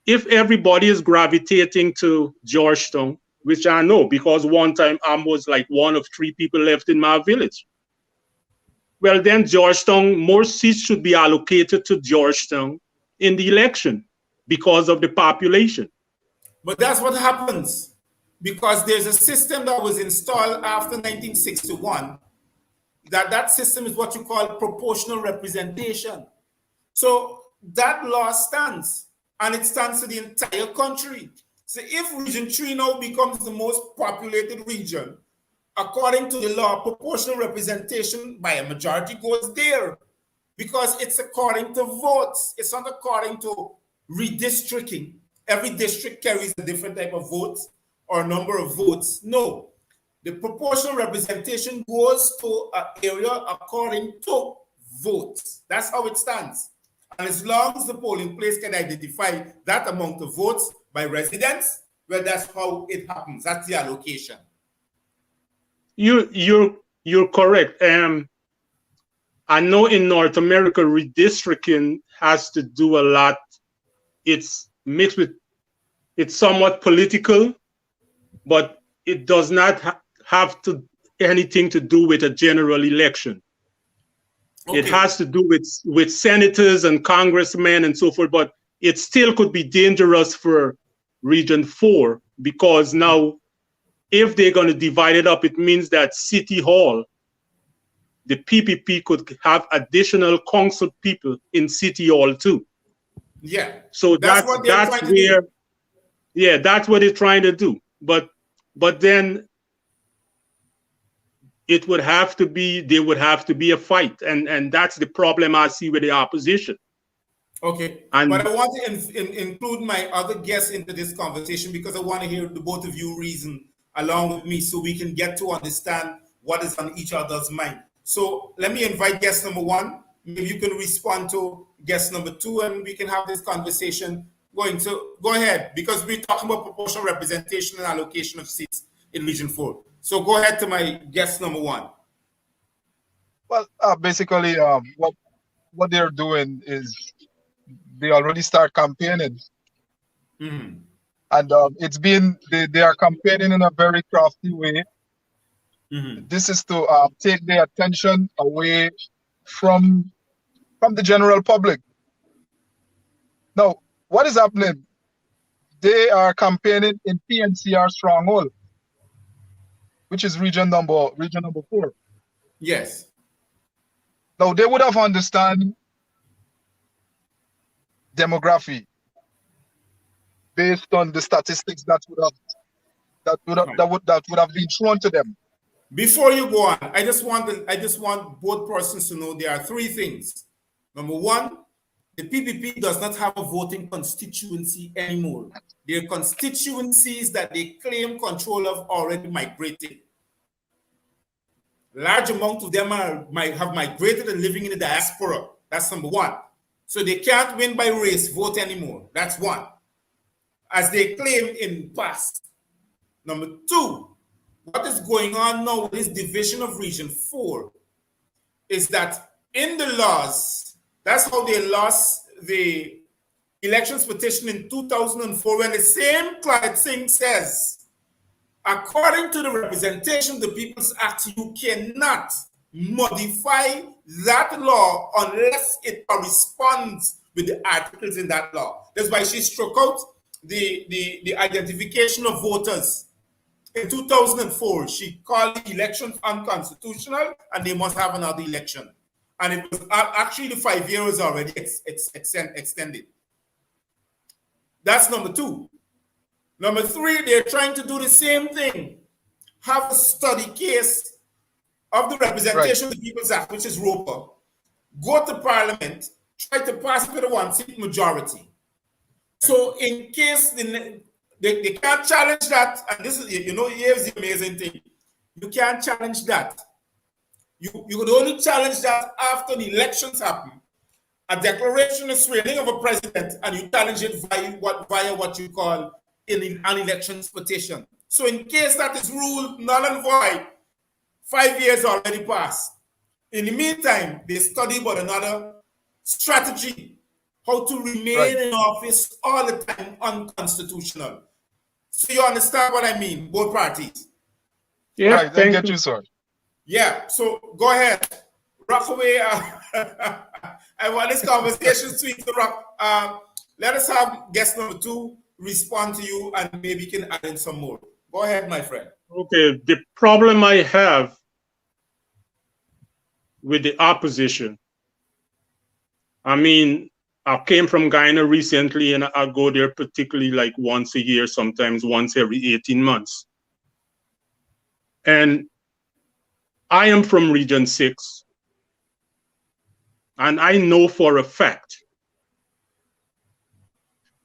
if everybody is gravitating to Georgetown, which I know because one time I was like one of 3 people left in my village. Well, then Georgetown, more seats should be allocated to Georgetown in the election because of the population. But that's what happens, because there's a system that was installed after 1961. That system is what you call proportional representation. So that law stands, and it stands to the entire country. So if Region 3 now becomes the most populated region, according to the law, proportional representation by a majority goes there, because it's according to votes. It's not according to redistricting. Every district carries a different type of votes or number of votes. No, the proportional representation goes to an area according to votes. That's how it stands. And as long as the polling place can identify that amount of votes by residents, well, that's how it happens. That's the allocation. You're correct. I know in North America, redistricting has to do a lot. It's mixed with, it's somewhat political, but it does not have anything to do with a general election. Okay. It has to do with senators and congressmen and so forth, but it still could be dangerous for Region 4, because now if they're going to divide it up, it means that City Hall, the PPP could have additional council people in City Hall too. Yeah. So that's what they're trying to do. But then it would have to be, there would have to be a fight. And that's the problem I see with the opposition. Okay. But I want to include my other guests into this conversation, because I want to hear the both of you reason along with me so we can get to understand what is on each other's mind. So let me invite guest number 1. Maybe you can respond to guest number 2 and we can have this conversation going. So go ahead, because we're talking about proportional representation and allocation of seats in Region 4. So go ahead to my guest number 1. Well, basically, what they're doing is they already start campaigning. Mm-hmm. And they are campaigning in a very crafty way. Mm-hmm. This is to take their attention away from the general public. Now, what is happening? They are campaigning in PNCR stronghold, which is region number 4. Yes. Now they would have understand demography based on the statistics that would have been thrown to them. Before you go on, I just want both persons to know there are three things. Number one, the PPP does not have a voting constituency anymore. Their constituencies that they claim control of already migrated. Large amount of them might have migrated and living in the diaspora. That's number one. So they can't win by race vote anymore. That's one, as they claimed in past. Number two, what is going on now with this division of Region 4 is that in the laws, that's how they lost the elections petition in 2004, when the same thing says, according to the Representation of the People's Act, you cannot modify that law unless it corresponds with the articles in that law. That's why she struck out the identification of voters. In 2004, she called the elections unconstitutional and they must have another election. And it was actually the 5 years already extended. That's number two. Number three, they're trying to do the same thing. Have a study case of the Representation of the People's Act, which is ROPA. Go to Parliament, try to pass it with a one-seat majority. So in case they can't challenge that, and this is, here's the amazing thing. You can't challenge that. You could only challenge that after the elections happen. A declaration is swearing of a president, and you challenge it via what you call an elections petition. So in case that is ruled null and void, 5 years already passed. In the meantime, they study about another strategy, how to remain in office all the time unconstitutional. So you understand what I mean, both parties? Yeah, right, I get you, sir. Yeah, so go ahead. Rock away. I want this conversation sweet to rock. Let us have guest number two respond to you, and maybe you can add in some more. Go ahead, my friend. Okay, the problem I have with the opposition, I mean, I came from Guyana recently, and I go there particularly like once a year, sometimes once every 18 months. And I am from Region 6. And I know for a fact,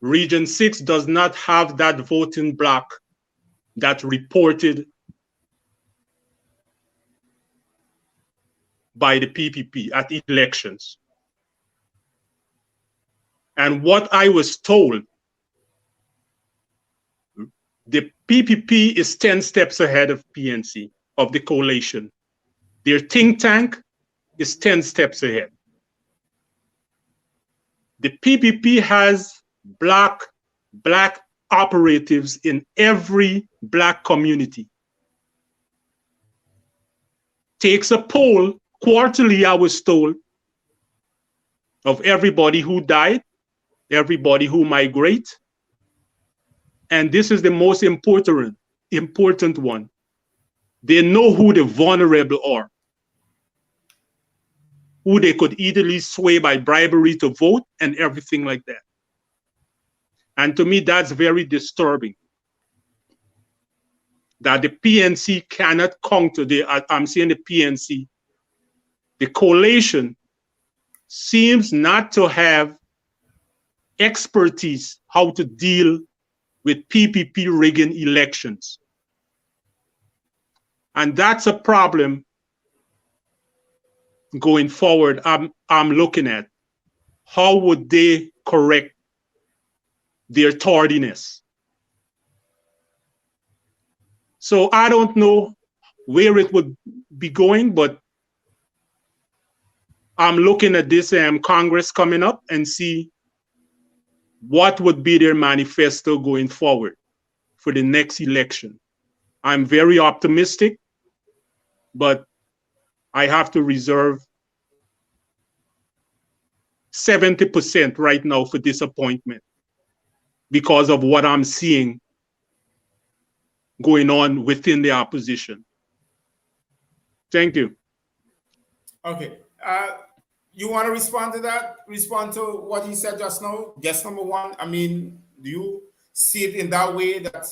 Region 6 does not have that voting bloc that reported by the PPP at elections. And what I was told, the PPP is 10 steps ahead of PNC, of the coalition. Their think tank is 10 steps ahead. The PPP has black operatives in every black community. Takes a poll quarterly, I was told, of everybody who died, everybody who migrate. And this is the most important one. They know who the vulnerable are, who they could easily sway by bribery to vote and everything like that. And to me, that's very disturbing. That the PNC cannot counter I'm saying the PNC, the coalition seems not to have expertise how to deal with PPP rigging elections. And that's a problem going forward. I'm looking at how would they correct their tardiness. So I don't know where it would be going, but I'm looking at this Congress coming up and see what would be their manifesto going forward for the next election. I'm very optimistic, but I have to reserve 70% right now for disappointment because of what I'm seeing going on within the opposition. Thank you. Okay. You want to respond to that? Respond to what he said just now? Guess number one. I mean, do you see it in that way that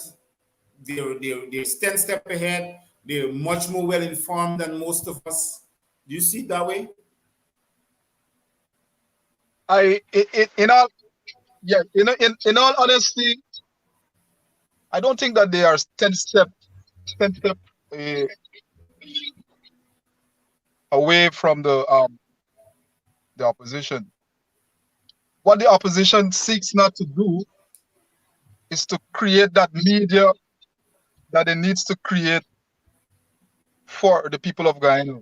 they're 10 steps ahead? They're much more well informed than most of us. Do you see it that way? In all, yeah, in all honesty, I don't think that they are 10 step uh, away from the opposition. What the opposition seeks not to do is to create that media that it needs to create for the people of Guyana.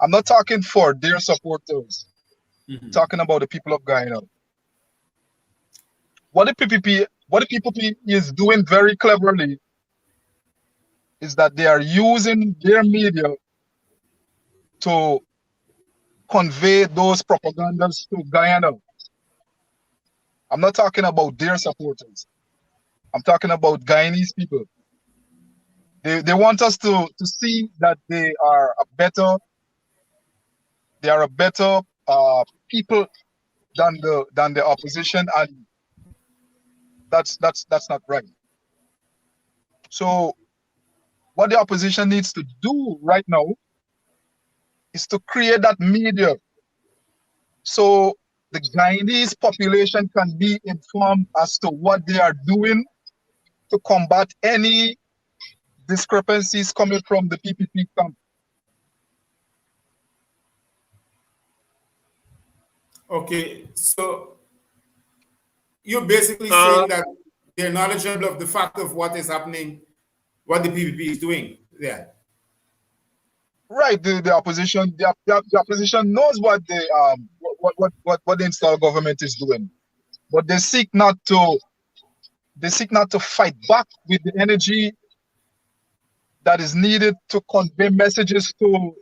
I'm not talking for their supporters. I'm talking about the people of Guyana. What the PPP is doing very cleverly is that they are using their media to convey those propagandas to Guyana. I'm not talking about their supporters. I'm talking about Guyanese people. They want us to see that they are a better people than the opposition, and that's not right. So what the opposition needs to do right now is to create that media so the Guyanese population can be informed as to what they are doing to combat any discrepancies coming from the PPP camp. Okay, so you're basically saying that they're knowledgeable of the fact of what is happening, what the PPP is doing. Yeah. Right. The opposition knows what the installed government is doing, but they seek not to fight back with the energy that is needed to convey messages to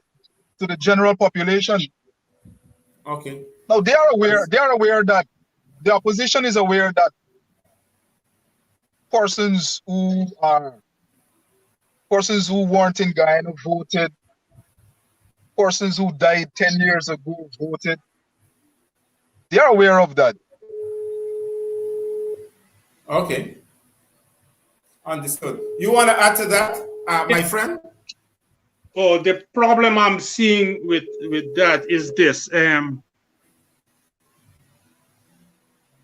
the general population. Okay. Now they are aware that the opposition is aware that persons who weren't in Guyana voted, persons who died 10 years ago voted. They are aware of that. Okay. Understood. You want to add to that, my friend? Oh, the problem I'm seeing with that is this: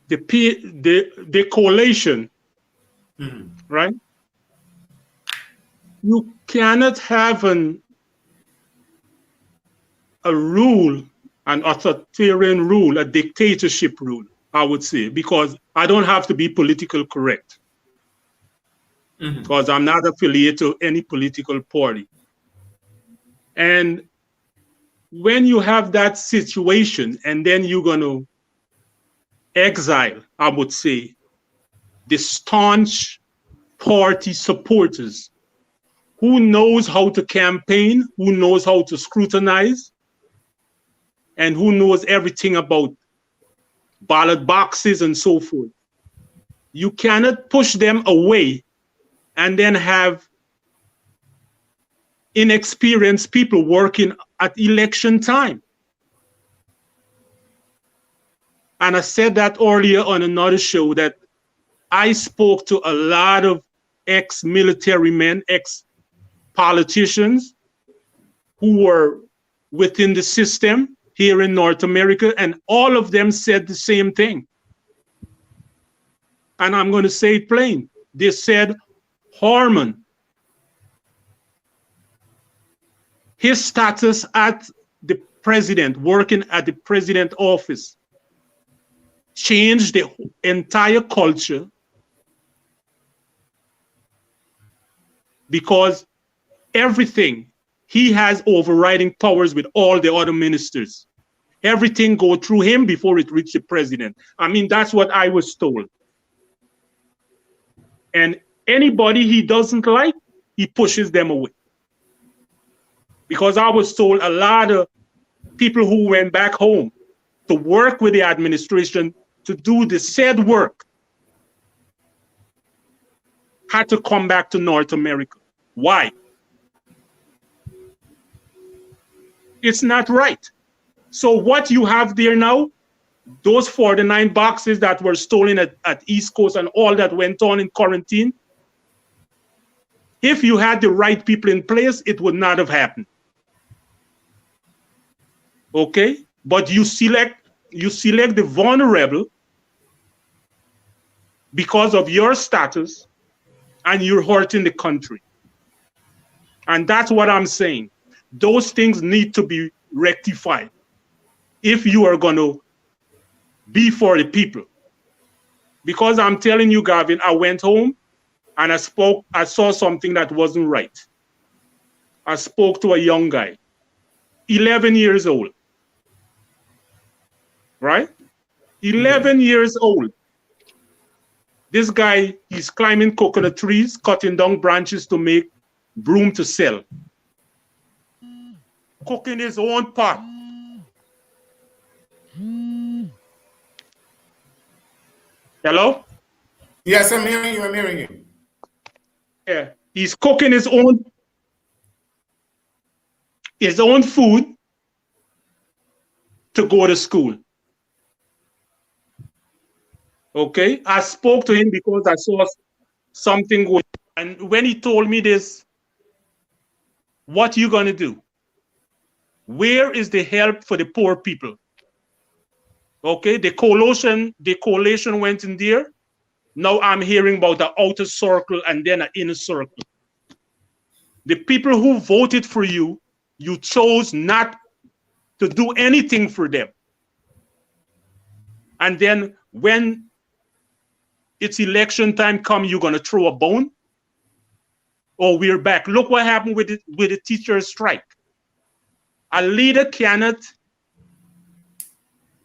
the coalition, right? You cannot have a rule, an authoritarian rule, a dictatorship rule, I would say, because I don't have to be politically correct, because I'm not affiliated to any political party. And when you have that situation, and then you're going to exile, I would say, the staunch party supporters who knows how to campaign, who knows how to scrutinize, and who knows everything about ballot boxes and so forth. You cannot push them away and then have inexperienced people working at election time. And I said that earlier on another show, that I spoke to a lot of ex-military men, ex-politicians who were within the system here in North America, and all of them said the same thing. And I'm going to say it plain. They said, Harmon, his status at the president, working at the president office, changed the entire culture, because everything, he has overriding powers with all the other ministers. Everything go through him before it reaches the president. I mean, that's what I was told. And anybody he doesn't like, he pushes them away. Because I was told a lot of people who went back home to work with the administration to do the said work had to come back to North America. Why? It's not right. So what you have there now, those 49 boxes that were stolen at East Coast and all that went on in quarantine, If you had the right people in place, it would not have happened. Okay? But you select the vulnerable because of your status, and you're hurting the country. And that's what I'm saying. Those things need to be rectified if you are going to be for the people. Because I'm telling you, Gavin, I went home and I saw something that wasn't right. I spoke to a young guy, 11 years old, right? 11 years old. This guy, he's climbing coconut trees, cutting down branches to make broom to sell. Cooking his own pot. Hello? Yes, I'm hearing you. Yeah, he's cooking his own food to go to school. Okay, I spoke to him because I saw something going on. And when he told me this, what you gonna do? Where is the help for the poor people? Okay, the coalition went in there. Now I'm hearing about the outer circle and then an inner circle. The people who voted for you, you chose not to do anything for them. And then when it's election time come, you're gonna throw a bone? Oh, we're back. Look what happened with the teachers' strike. A leader cannot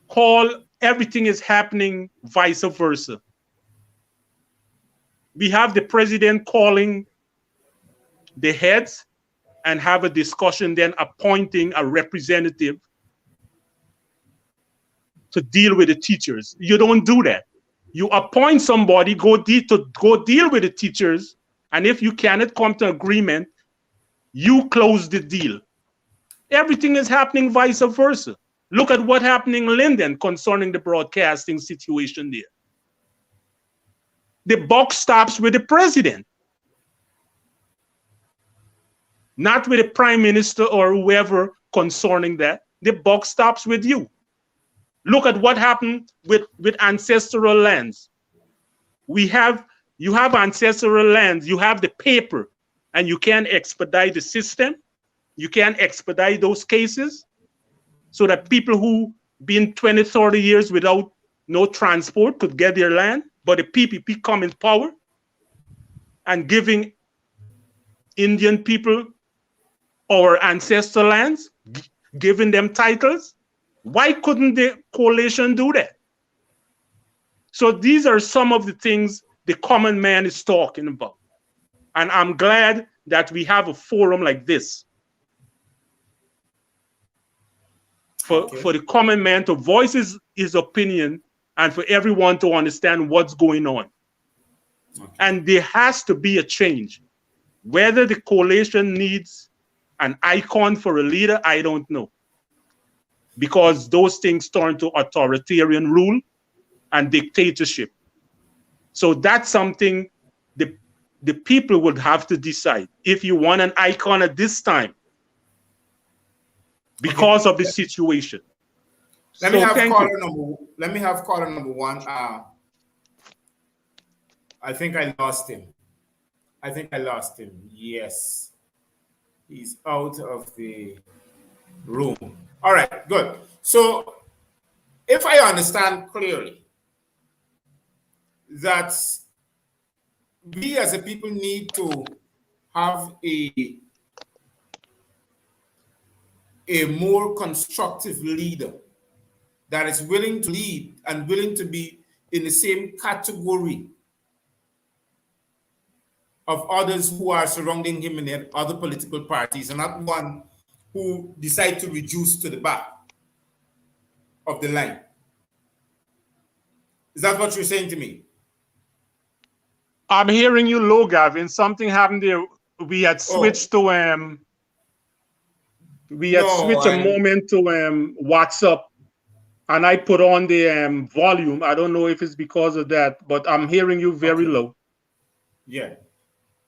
call everything is happening vice versa. We have the president calling the heads and have a discussion, then appointing a representative to deal with the teachers. You don't do that. You appoint somebody, go deal with the teachers, and if you cannot come to agreement, you close the deal. Everything is happening vice versa. Look at what happened in Linden concerning the broadcasting situation there. The buck stops with the president, not with the prime minister or whoever concerning that. The buck stops with you. Look at what happened with ancestral lands. You have ancestral lands, you have the paper, and you can't expedite the system. You can't expedite those cases so that people who been 20, 30 years without no transport could get their land. But the PPP come in power and giving Indian people our ancestral lands, giving them titles. Why couldn't the coalition do that? So these are some of the things the common man is talking about. And I'm glad that we have a forum like this for the common man to voice his opinion and for everyone to understand what's going on. Okay. And there has to be a change. Whether the coalition needs an icon for a leader, I don't know. Because those things turn to authoritarian rule and dictatorship. So that's something the people would have to decide. If you want an icon at this time, because of the situation. Let me have caller number one. I think I lost him. Yes. He's out of the room. All right, good. So if I understand clearly that we as a people need to have a more constructive leader that is willing to lead and willing to be in the same category of others who are surrounding him in their other political parties, and not one who decide to reduce to the back of the line. Is that what you're saying to me? I'm hearing you low, Gavin. Something happened there. We had switched to a moment to WhatsApp, and I put on the volume. I don't know if it's because of that, but I'm hearing you very low. Yeah.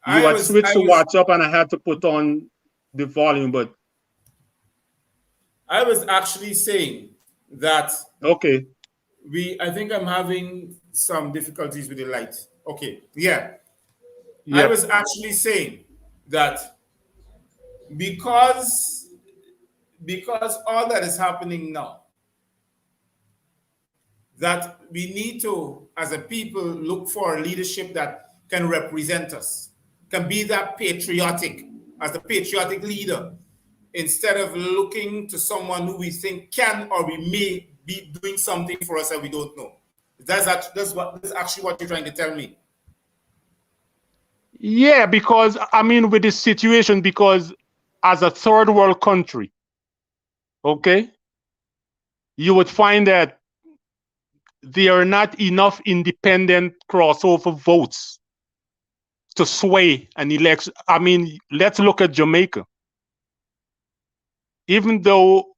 You I had was switched I to was WhatsApp and I had to put on the volume, but I was actually saying that okay. I think I'm having some difficulties with the light. Okay, yeah. I Yep. was actually saying that because all that is happening now, that we need to, as a people, look for a leadership that can represent us, can be that patriotic, as the patriotic leader, instead of looking to someone who we think can or we may be doing something for us that we don't know. That's actually what you're trying to tell me. Yeah, because I mean, with this situation, because as a third world country, okay, you would find that there are not enough independent crossover votes to sway an election. I mean, let's look at Jamaica. Even though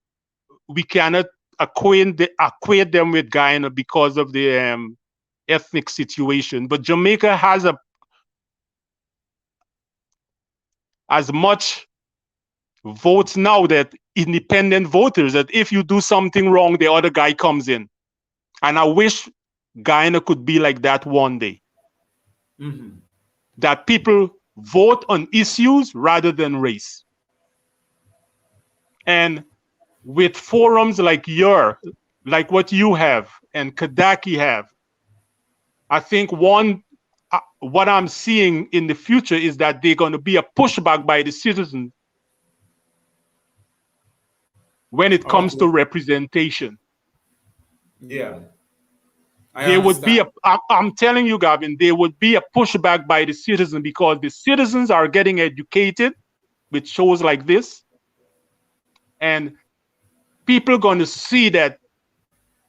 we cannot equate them with Guyana because of the ethnic situation, but Jamaica has as much votes now that independent voters, that if you do something wrong, the other guy comes in. And I wish Guyana could be like that one day. Mm-hmm. That people vote on issues rather than race. And with forums like what you have and Kadaki have, I think what I'm seeing in the future is that they're going to be a pushback by the citizens when it comes to Okay. representation. Yeah, I There would be understand. I'm telling you, Gavin, there would be a pushback by the citizen because the citizens are getting educated with shows like this, and people are going to see that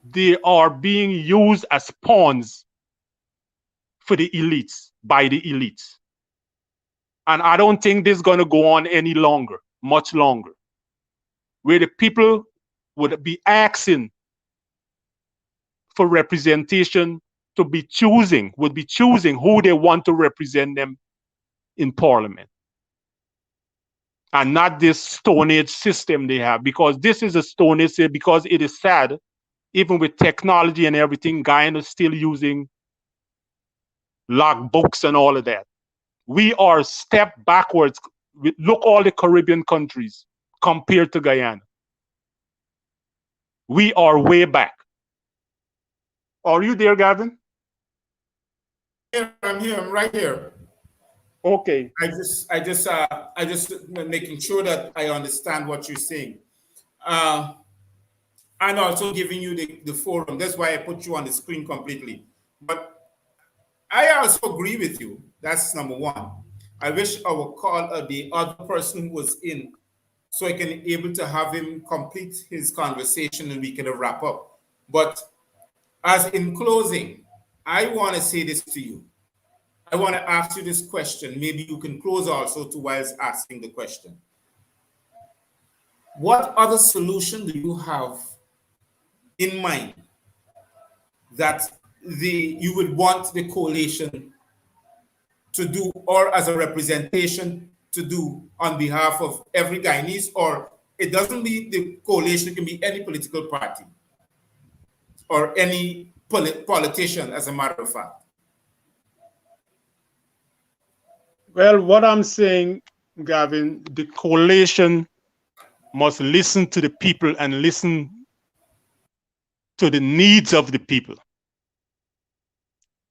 they are being used as pawns for the elites, by the elites. And I don't think this is going to go on any longer, much longer, where the people would be asking for representation would be choosing who they want to represent them in parliament. And not this Stone Age system they have, because this is a Stone Age system, because it is sad, even with technology and everything, Guyana is still using log books and all of that. We are a step backwards. Look all the Caribbean countries compared to Guyana. We are way back. Are you there, Gavin? I'm here. I'm right here. Okay. I just making sure that I understand what you're saying, uh, and also giving you the forum. That's why I put you on the screen completely. But I also agree with you. That's number one. I wish our call the other person who was in, so I can able to have him complete his conversation and we can wrap up. But as in closing, I want to say this to you. I want to ask you this question. Maybe you can close also to whilst asking the question. What other solution do you have in mind that you would want the coalition to do, or as a representation to do on behalf of every Guyanese? Or it doesn't be the coalition, it can be any political party or any politician, as a matter of fact. Well, what I'm saying, Gavin, the coalition must listen to the people and listen to the needs of the people.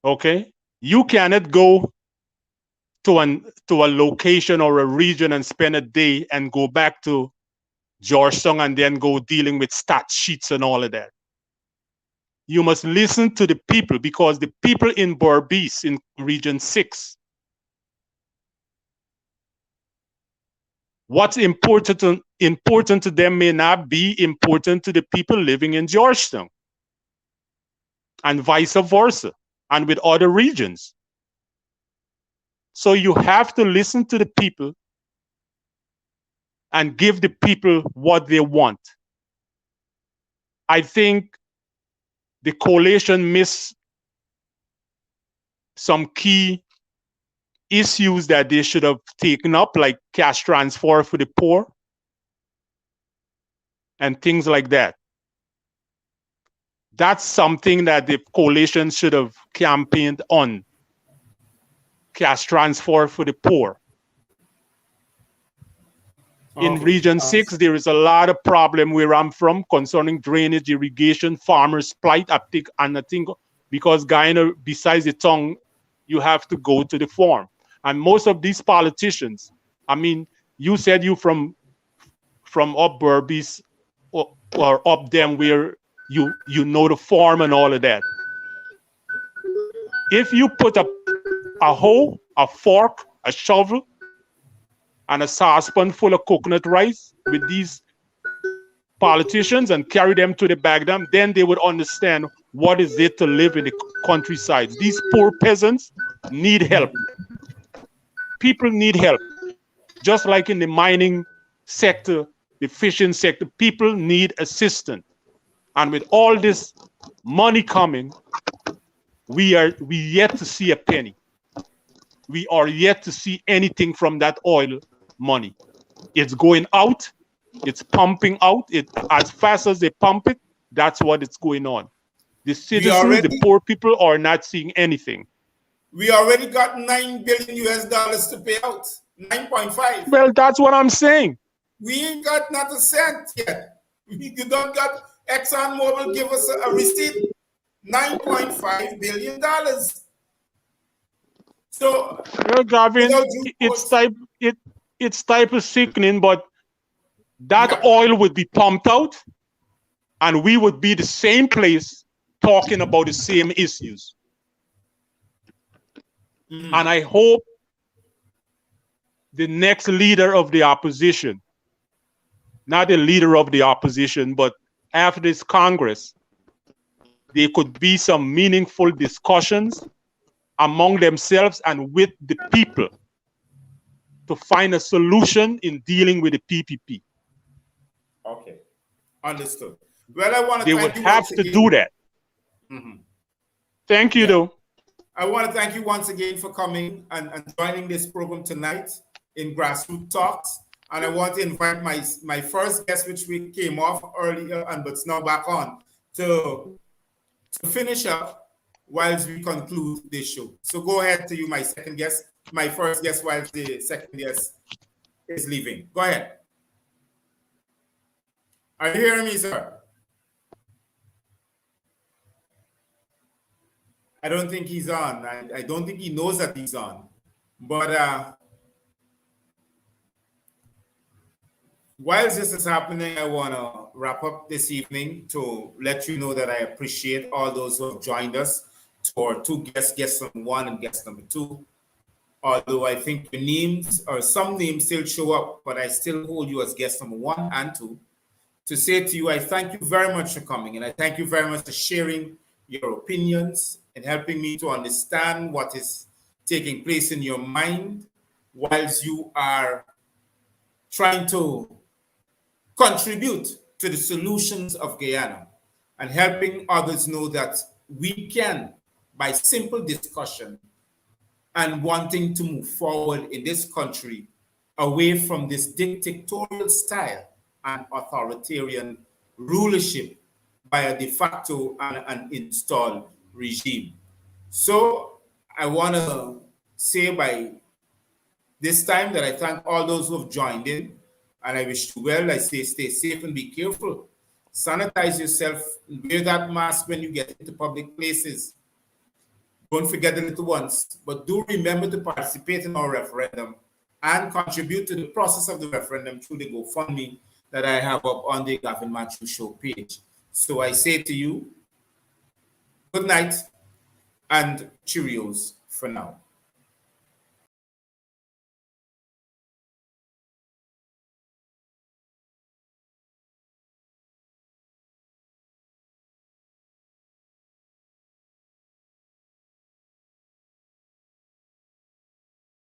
Okay? You cannot go to a location or a region and spend a day and go back to Georgetown and then go dealing with stat sheets and all of that. You must listen to the people, because the people in Berbice in Region 6, what's important to them may not be important to the people living in Georgetown, and vice versa, and with other regions. So you have to listen to the people and give the people what they want. I think the coalition missed some key issues that they should have taken up, like cash transfer for the poor and things like that. That's something that the coalition should have campaigned on. Cash transfer for the poor. In Region 6, there is a lot of problem where I'm from concerning drainage, irrigation, farmers' plight. I think because Guyana, besides the tongue, you have to go to the farm. And most of these politicians, I mean, you said you from up Berbice or up them where you know the farm and all of that. If you put a hoe, a fork, a shovel, and a saucepan full of coconut rice with these politicians and carry them to the Baghdad, then they would understand what is it to live in the countryside. These poor peasants need help. People need help. Just like in the mining sector, the fishing sector, people need assistance. And with all this money coming, we yet to see a penny. We are yet to see anything from that oil money. It's going out, it's pumping out. It as fast as they pump it, that's what it's going on. The citizens, the poor people are not seeing anything. We already got $9 billion to pay out. 9.5. Well, that's what I'm saying. We ain't got not a cent yet. You don't got ExxonMobil give us a receipt. $9.5 billion. So, well, Gavin, it's type of sickening, but that oil would be pumped out, and we would be the same place talking about the same issues. And I hope the next leader of the opposition, not the leader of the opposition, but after this Congress, there could be some meaningful discussions among themselves and with the people to find a solution in dealing with the PPP. Okay, understood. Well, I want to. They would have to do that. Thank you, though. I want to thank you once again for coming and joining this program tonight in Grassroots Talks. And I want to invite my first guest, which we came off earlier and but's now back on, to finish up whilst we conclude this show. So go ahead to you, my second guest, my first guest, while the second guest is leaving. Go ahead. Are you hearing me, sir? I don't think he's on. I don't think he knows that he's on. But whilst this is happening, I want to wrap up this evening to let you know that I appreciate all those who have joined us, to our two guests, guest number 1 and guest number 2. Although I think your names or some names still show up, but I still hold you as guest number 1 and 2. To say to you, I thank you very much for coming, and I thank you very much for sharing your opinions and helping me to understand what is taking place in your mind whilst you are trying to contribute to the solutions of Guyana and helping others know that we can, by simple discussion and wanting to move forward in this country away from this dictatorial style and authoritarian rulership by a de facto and installed regime. So I want to say by this time that I thank all those who have joined in, and I wish you well. I say stay safe and be careful. Sanitize yourself, wear that mask when you get into public places. Don't forget the little ones, but do remember to participate in our referendum and contribute to the process of the referendum through the GoFundMe that I have up on the Gavin Matthews Show page. So I say to you, good night and Cheerios for now.